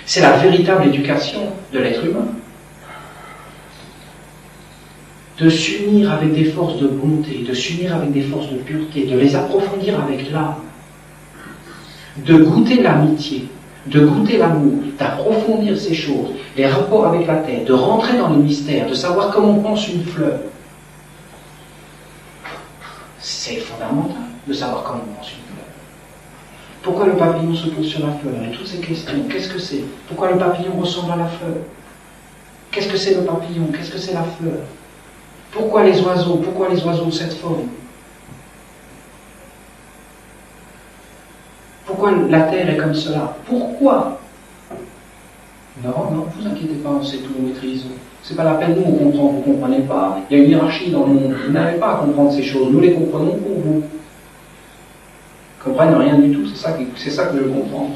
C'est la véritable éducation de l'être humain. De s'unir avec des forces de bonté, de s'unir avec des forces de pureté, de les approfondir avec l'âme, de goûter l'amitié, de goûter l'amour, d'approfondir ces choses, les rapports avec la terre, de rentrer dans le mystère, de savoir comment on pense une fleur. C'est fondamental de savoir comment on pense une fleur. Pourquoi le papillon se pose sur la fleur? Et toutes ces questions, qu'est-ce que c'est? Pourquoi le papillon ressemble à la fleur? Qu'est-ce que c'est le papillon? Qu'est-ce que c'est la fleur? Pourquoi les oiseaux de cette forme? Pourquoi la terre est comme cela? Pourquoi? Non, ne vous inquiétez pas, on sait tout, nous maîtrisons. C'est pas la peine, nous on comprend, vous ne comprenez pas. Il y a une hiérarchie dans le monde. Vous n'avez pas à comprendre ces choses, nous les comprenons pour vous. Ils ne comprennent rien du tout, c'est ça que je comprends.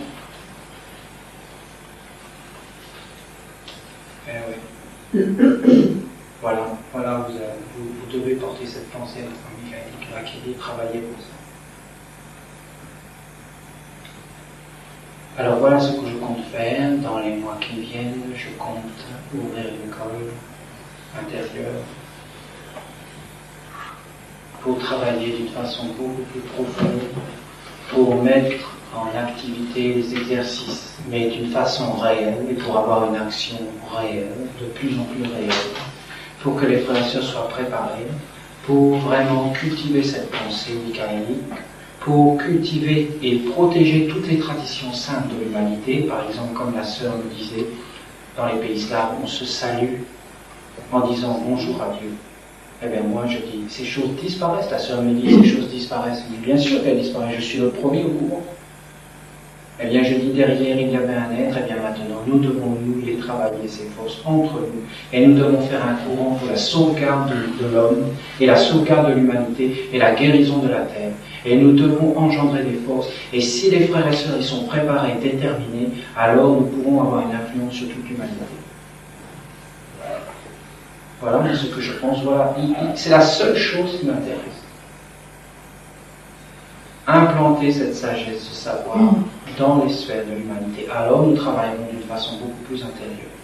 Eh oui. Voilà, vous devez porter cette pensée à votre ami Michael, qui dit travailler pour ça. Alors voilà ce que je compte faire dans les mois qui viennent. Je compte ouvrir une école intérieure. pour travailler d'une façon beaucoup plus profonde, pour mettre en activité les exercices, mais d'une façon réelle, et pour avoir une action réelle, de plus en plus réelle, pour que les frères et sœurs soient préparés, pour vraiment cultiver cette pensée michaélique, pour cultiver et protéger toutes les traditions saintes de l'humanité. Par exemple, comme la sœur me disait, dans les pays slaves, on se salue en disant bonjour à Dieu. Eh bien moi je dis, ces choses disparaissent. La sœur me dit, ces choses disparaissent. Je dis, bien sûr qu'elles disparaissent, je suis le premier au courant. Eh bien je dis, derrière il y avait un être, et bien maintenant nous devons nous les travailler, ces forces, entre nous. Et nous devons faire un courant pour la sauvegarde de l'homme, et la sauvegarde de l'humanité, et la guérison de la terre. Et nous devons engendrer des forces. Et si les frères et sœurs y sont préparés et déterminés, alors nous pourrons avoir une influence sur toute l'humanité. Voilà ce que je pense. Voilà, c'est la seule chose qui m'intéresse. Implanter cette sagesse, ce savoir dans les sphères de l'humanité. Alors nous travaillerons d'une façon beaucoup plus intérieure.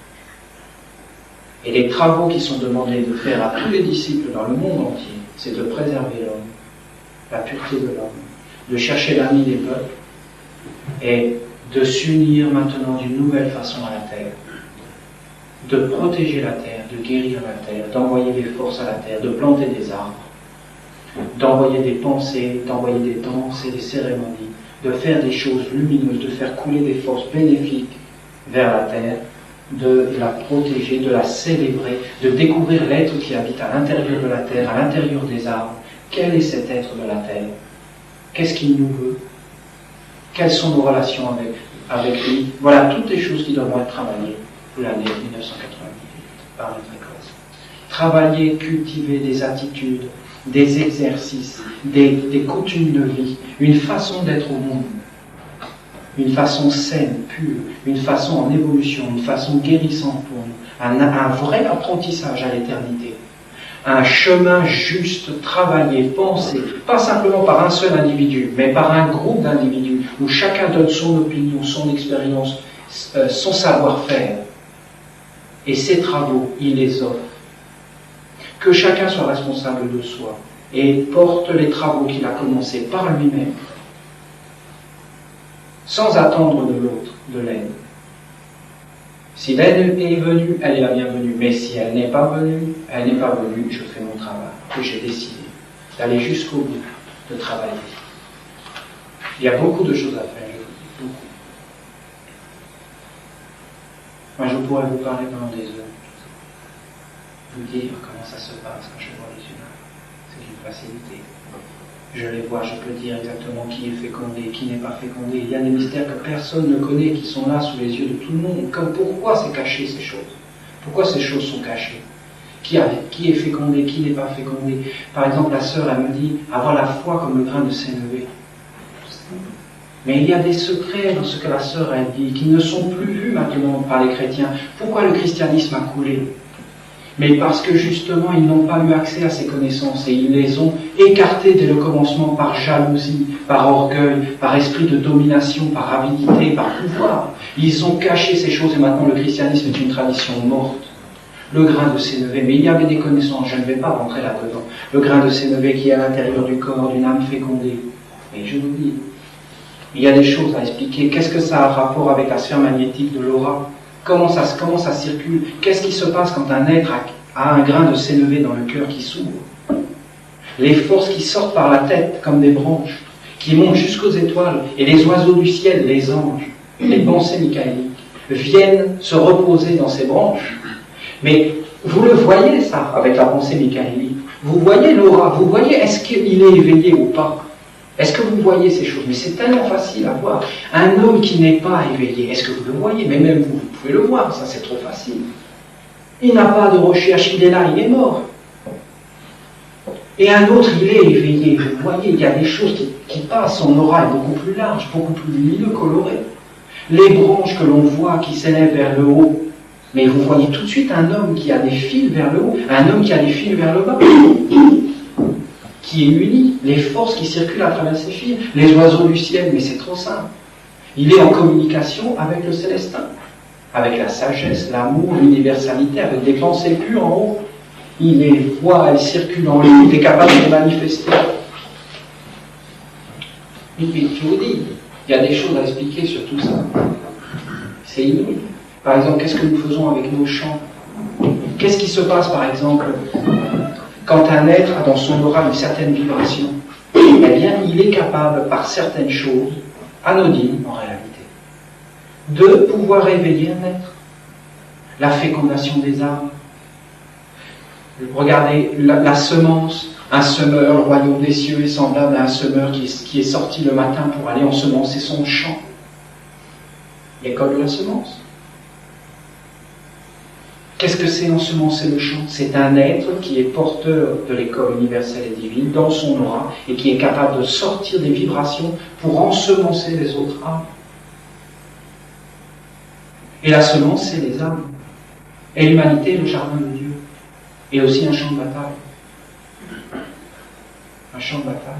Et les travaux qui sont demandés de faire à tous les disciples dans le monde entier, c'est de préserver l'homme, la pureté de l'homme, de chercher l'ami des peuples et de s'unir maintenant d'une nouvelle façon à la terre, de protéger la terre, de guérir la terre, d'envoyer des forces à la terre, de planter des arbres, d'envoyer des pensées, d'envoyer des danses et des cérémonies, de faire des choses lumineuses, de faire couler des forces bénéfiques vers la terre, de la protéger, de la célébrer, de découvrir l'être qui habite à l'intérieur de la terre, à l'intérieur des arbres. Quel est cet être de la terre? Qu'est-ce qu'il nous veut? Quelles sont nos relations avec lui? Voilà toutes les choses qui devront être travaillées pour l'année 1998 par notre école. Travailler, cultiver des attitudes, des exercices, des coutumes de vie, une façon d'être au monde, une façon saine, pure, une façon en évolution, une façon guérissante pour nous, un vrai apprentissage à l'éternité, un chemin juste, travaillé, pensé, pas simplement par un seul individu, mais par un groupe d'individus, où chacun donne son opinion, son expérience, son savoir-faire, et ses travaux, il les offre. Que chacun soit responsable de soi et porte les travaux qu'il a commencés par lui-même, sans attendre de l'autre, de l'aide. Si l'aide est venue, elle est la bienvenue, mais si elle n'est pas venue, je fais mon travail, que j'ai décidé d'aller jusqu'au bout, de travailler. Il y a beaucoup de choses à faire, je vous dis, beaucoup. Moi, je pourrais vous parler pendant des heures, vous dire comment ça se passe quand je vois les humains. C'est une facilité. Je les vois, je peux dire exactement qui est fécondé, qui n'est pas fécondé. Il y a des mystères que personne ne connaît, qui sont là sous les yeux de tout le monde. Comme pourquoi c'est caché ces choses? Pourquoi ces choses sont cachées? Qui est fécondé, qui n'est pas fécondé? Par exemple, la sœur, elle me dit, avoir la foi comme le grain de sénévé. Mais il y a des secrets dans ce que la sœur a dit, qui ne sont plus vus maintenant par les chrétiens. Pourquoi le christianisme a coulé? Mais parce que justement, ils n'ont pas eu accès à ces connaissances et ils les ont écartées dès le commencement par jalousie, par orgueil, par esprit de domination, par avidité, par pouvoir. Ils ont caché ces choses et maintenant le christianisme est une tradition morte. Le grain de sénévé, mais il y avait des connaissances, je ne vais pas rentrer là-dedans. Le grain de sénévé qui est à l'intérieur du corps d'une âme fécondée. Mais je vous dis, il y a des choses à expliquer. Qu'est-ce que ça a rapport avec la sphère magnétique de l'aura? Comment ça circule? Qu'est-ce qui se passe quand un être a un grain de sénévé dans le cœur qui s'ouvre? Les forces qui sortent par la tête comme des branches, qui montent jusqu'aux étoiles, et les oiseaux du ciel, les anges, les pensées michaéliques, viennent se reposer dans ces branches. Mais vous le voyez ça avec la pensée michaélique. Vous voyez l'aura, vous voyez est-ce qu'il est éveillé ou pas? Est-ce que vous voyez ces choses? Mais c'est tellement facile à voir. Un homme qui n'est pas éveillé, est-ce que vous le voyez? Mais même vous pouvez le voir, ça c'est trop facile. Il n'a pas de recherche, il est là, il est mort. Et un autre, il est éveillé. Vous voyez, il y a des choses qui passent, son aura est beaucoup plus large, beaucoup plus lumineux, coloré. Les branches que l'on voit qui s'élèvent vers le haut, mais vous voyez tout de suite un homme qui a des fils vers le haut, un homme qui a des fils vers le bas, qui est uni, les forces qui circulent à travers ces fils, les oiseaux du ciel, mais c'est trop simple. Il est en communication avec le célestin, avec la sagesse, l'amour, l'universalité, avec des pensées pures en haut. il les voit, elles circulent en lui, il est capable de les manifester. Et puis, je vous dis, il y a des choses à expliquer sur tout ça. C'est inouï. Par exemple, qu'est-ce que nous faisons avec nos chants? Qu'est-ce qui se passe, par exemple, quand un être a dans son aura une certaine vibration? Eh bien, il est capable, par certaines choses, anodines en réalité, de pouvoir réveiller un être. La fécondation des âmes. Regardez, la semence, un semeur, le royaume des cieux est semblable à un semeur qui est sorti le matin pour aller ensemencer son champ. L'école de la semence. Qu'est-ce que c'est ensemencer le champ? C'est un être qui est porteur de l'école universelle et divine dans son aura et qui est capable de sortir des vibrations pour ensemencer les autres âmes. Et la semence, c'est les âmes. Et l'humanité est le jardin de Dieu. Et aussi un champ de bataille. Un champ de bataille.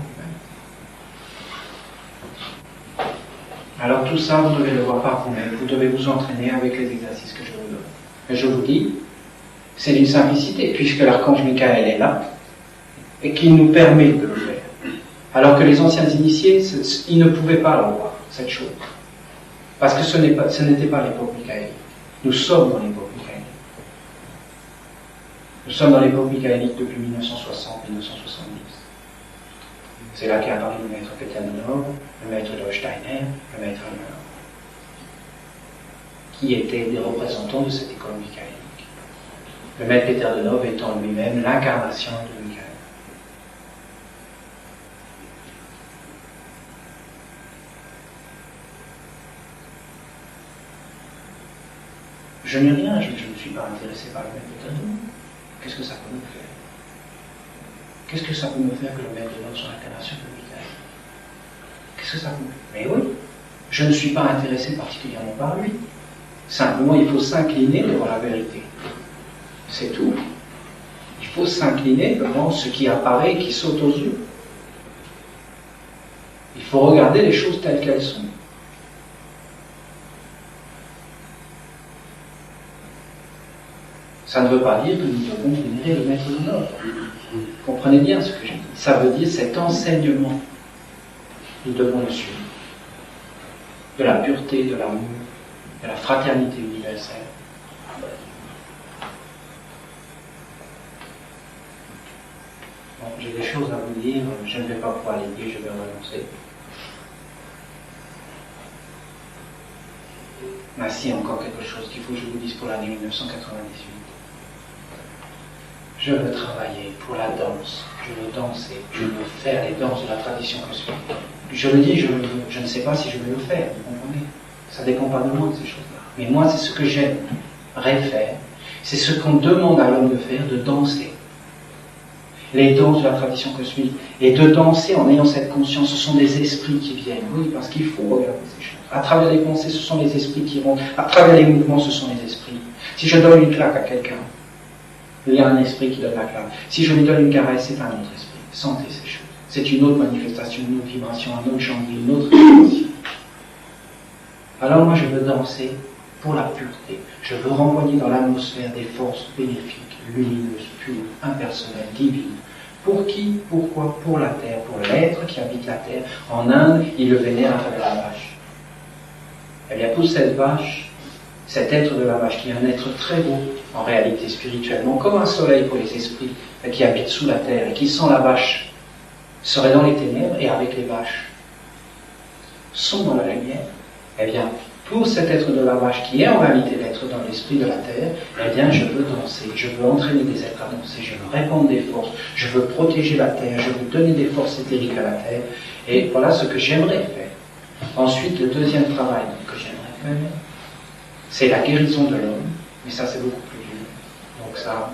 Alors tout ça, vous devez le voir par vous-même. Vous devez vous entraîner avec les exercices que je vous donne. Et je vous dis, c'est d'une simplicité, puisque l'archange Michael est là, et qu'il nous permet de le faire. Alors que les anciens initiés, ils ne pouvaient pas l'avoir, cette chose. Parce que ce n'était pas l'époque michaélique. Nous sommes dans l'époque michaélique. Nous sommes dans l'époque michaélique depuis 1960-1970. C'est là qu'est apparu le maître Peter de Nord, le maître de Steiner, le maître Hammer, qui étaient des représentants de cette école michaélique. Le maître Peter de Nov étant lui-même l'incarnation de Michael. Je n'ai rien, je ne suis pas intéressé par le maître Peter de Nov. Qu'est-ce que ça peut me faire? Qu'est-ce que ça peut me faire que le maître de Nov soit l'incarnation de Michael? Qu'est-ce que ça peut me faire? Mais oui, je ne suis pas intéressé particulièrement par lui. Simplement, il faut s'incliner devant la vérité. C'est tout. Il faut s'incliner devant ce qui apparaît et qui saute aux yeux. Il faut regarder les choses telles qu'elles sont. Ça ne veut pas dire que nous devons vénérer le maître de Nord. Comprenez bien ce que je dis. Ça veut dire cet enseignement. Nous devons le suivre. De la pureté, de l'amour, de la fraternité universelle. Bon, j'ai des choses à vous dire, je ne vais pas pouvoir les dire, je vais renoncer. Mais si, encore quelque chose qu'il faut que je vous dise pour l'année 1998. Je veux travailler pour la danse, je veux danser, je veux faire les danses de la tradition cosmique. Je le dis, je ne sais pas si je vais le faire, vous comprenez? Ça ne dépend pas de moi, de ces choses-là. Mais moi, c'est ce que j'aimerais faire. C'est ce qu'on demande à l'homme de faire, de danser. Les danses de la tradition cosmique. Et de danser en ayant cette conscience, ce sont des esprits qui viennent. Oui, parce qu'il faut regarder ces choses. À travers les pensées, ce sont les esprits qui rentrent. À travers les mouvements, ce sont les esprits. Si je donne une claque à quelqu'un, il y a un esprit qui donne la claque. Si je lui donne une caresse, c'est un autre esprit. Sentez ces choses. C'est une autre manifestation, une autre vibration, un autre chant, une autre vibration. Alors moi, je veux danser pour la pureté. Je veux renvoyer dans l'atmosphère des forces bénéfiques, lumineuses, pures, impersonnelles, divines. Pour qui? Pourquoi? Pour la terre, pour l'être qui habite la terre. En Inde, il le vénère à travers la vache. Eh bien, pour cette vache, cet être de la vache, qui est un être très beau, en réalité spirituellement, comme un soleil pour les esprits qui habitent sous la terre et qui, sans la vache, seraient dans les ténèbres et avec les vaches, sont dans la lumière. Eh bien, pour cet être de la vache qui est en réalité l'être dans l'esprit de la terre, eh bien, je veux danser, je veux entraîner des êtres à danser, je veux répandre des forces, je veux protéger la terre, je veux donner des forces éthériques à la terre, et voilà ce que j'aimerais faire. Ensuite, le deuxième travail que j'aimerais faire, c'est la guérison de l'homme, mais ça c'est beaucoup plus dur. Donc ça,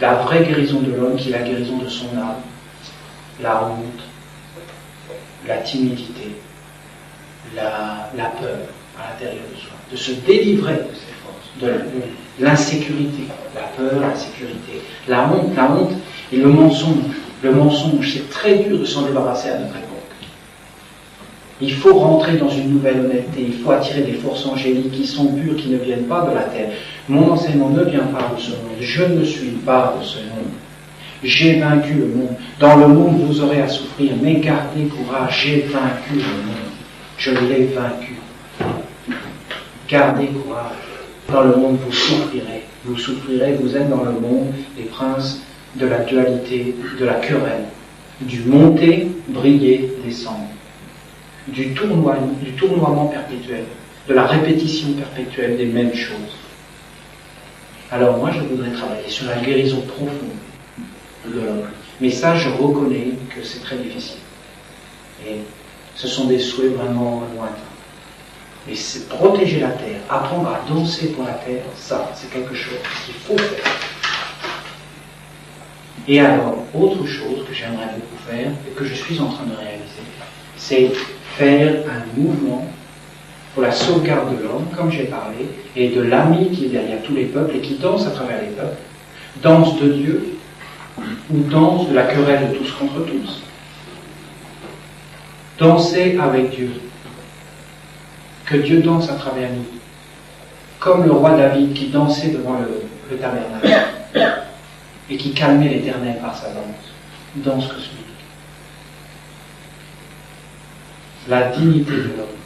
la vraie guérison de l'homme qui est la guérison de son âme, la honte, la timidité, la peur à l'intérieur de soi, de se délivrer de ces forces, de l'insécurité, la peur, l'insécurité, la honte et le mensonge. Le mensonge, c'est très dur de s'en débarrasser à notre époque. Il faut rentrer dans une nouvelle honnêteté, il faut attirer des forces angéliques qui sont pures, qui ne viennent pas de la terre. Mon enseignement ne vient pas de ce monde, je ne suis pas de ce monde. J'ai vaincu le monde. Dans le monde, vous aurez à souffrir, mais gardez courage, j'ai vaincu le monde. Je l'ai vaincu. Gardez courage. Dans le monde, vous souffrirez. Vous souffrirez, vous êtes dans le monde des princes de la dualité, de la querelle, du monter, briller, descendre, du tournoiement perpétuel, de la répétition perpétuelle des mêmes choses. Alors moi, je voudrais travailler sur la guérison profonde de l'homme. Mais ça, je reconnais que c'est très difficile. Et ce sont des souhaits vraiment lointains. Mais c'est protéger la terre, apprendre à danser pour la terre, ça, c'est quelque chose qu'il faut faire. Et alors, autre chose que j'aimerais beaucoup faire, et que je suis en train de réaliser, c'est faire un mouvement pour la sauvegarde de l'homme, comme j'ai parlé, et de l'ami qui est derrière tous les peuples et qui danse à travers les peuples, danse de Dieu, ou danse de la querelle de tous contre tous. Danser avec Dieu. Que Dieu danse à travers nous. Comme le roi David qui dansait devant le tabernacle et qui calmait l'Éternel par sa danse. Danse cosmique. La dignité de l'homme.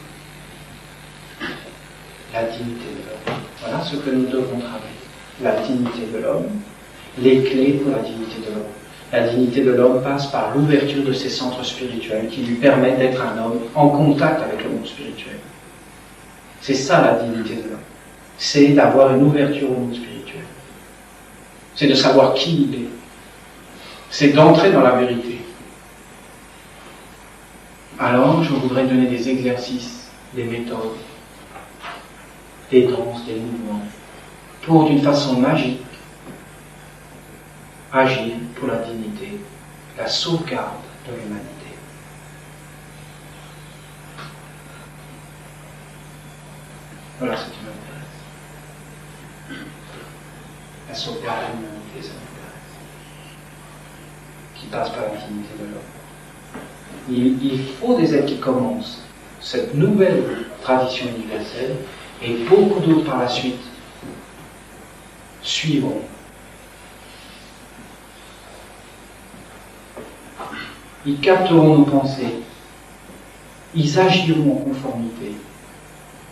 La dignité de l'homme. Voilà ce que nous devons travailler. La dignité de l'homme. Les clés pour la dignité de l'homme. La dignité de l'homme passe par l'ouverture de ses centres spirituels qui lui permettent d'être un homme en contact avec le monde spirituel. C'est ça la dignité de l'homme. C'est d'avoir une ouverture au monde spirituel. C'est de savoir qui il est. C'est d'entrer dans la vérité. Alors, je voudrais donner des exercices, des méthodes, des danses, des mouvements, pour d'une façon magique, agir pour la dignité, la sauvegarde de l'humanité. Voilà ce qui m'intéresse. La sauvegarde de l'humanité, ça m'intéresse. Qui passe par la dignité de l'homme. Il faut des êtres qui commencent cette nouvelle tradition universelle et beaucoup d'autres par la suite suivront. Ils capteront nos pensées, ils agiront en conformité,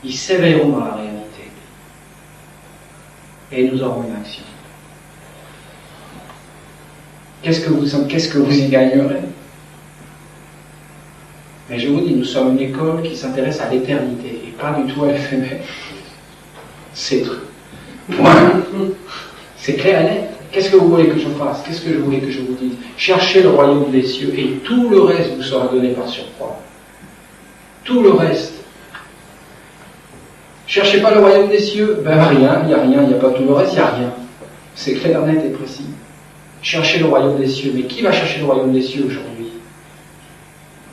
ils s'éveilleront dans la réalité et nous aurons une action. Qu'est-ce que vous y gagnerez? Mais je vous dis, nous sommes une école qui s'intéresse à l'éternité et pas du tout à l'éphémère. C'est tout. Point. C'est clair et net. Qu'est-ce que vous voulez que je fasse? Qu'est-ce que je voulais que je vous dise? Cherchez le royaume des cieux et tout le reste vous sera donné par surcroît. Tout le reste. Cherchez pas le royaume des cieux, ben rien, il n'y a pas tout le reste, il n'y a rien. C'est clair, net et précis. Cherchez le royaume des cieux, mais qui va chercher le royaume des cieux aujourd'hui?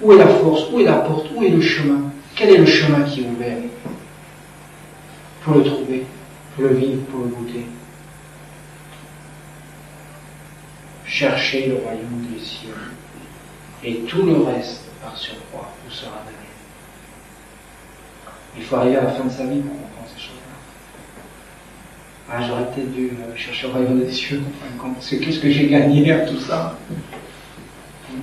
Où est la force? Où est la porte? Où est le chemin? Quel est le chemin qui est ouvert? Pour le trouver, pour le vivre, pour le goûter. Cherchez le royaume des cieux, et tout le reste, par surcroît, vous sera donné. Il faut arriver à la fin de sa vie pour comprendre ces choses-là. Ah, j'aurais peut-être dû chercher le royaume des cieux, parce que qu'est-ce que j'ai gagné à tout ça? Il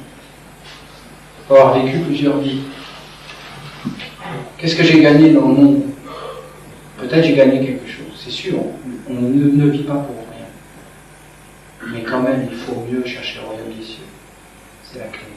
faut avoir vécu plusieurs vies. Qu'est-ce que j'ai gagné dans le monde? Peut-être j'ai gagné quelque chose, c'est sûr, on ne vit pas pour rien. Mais quand même, il faut mieux chercher le royaume des cieux. C'est la clé.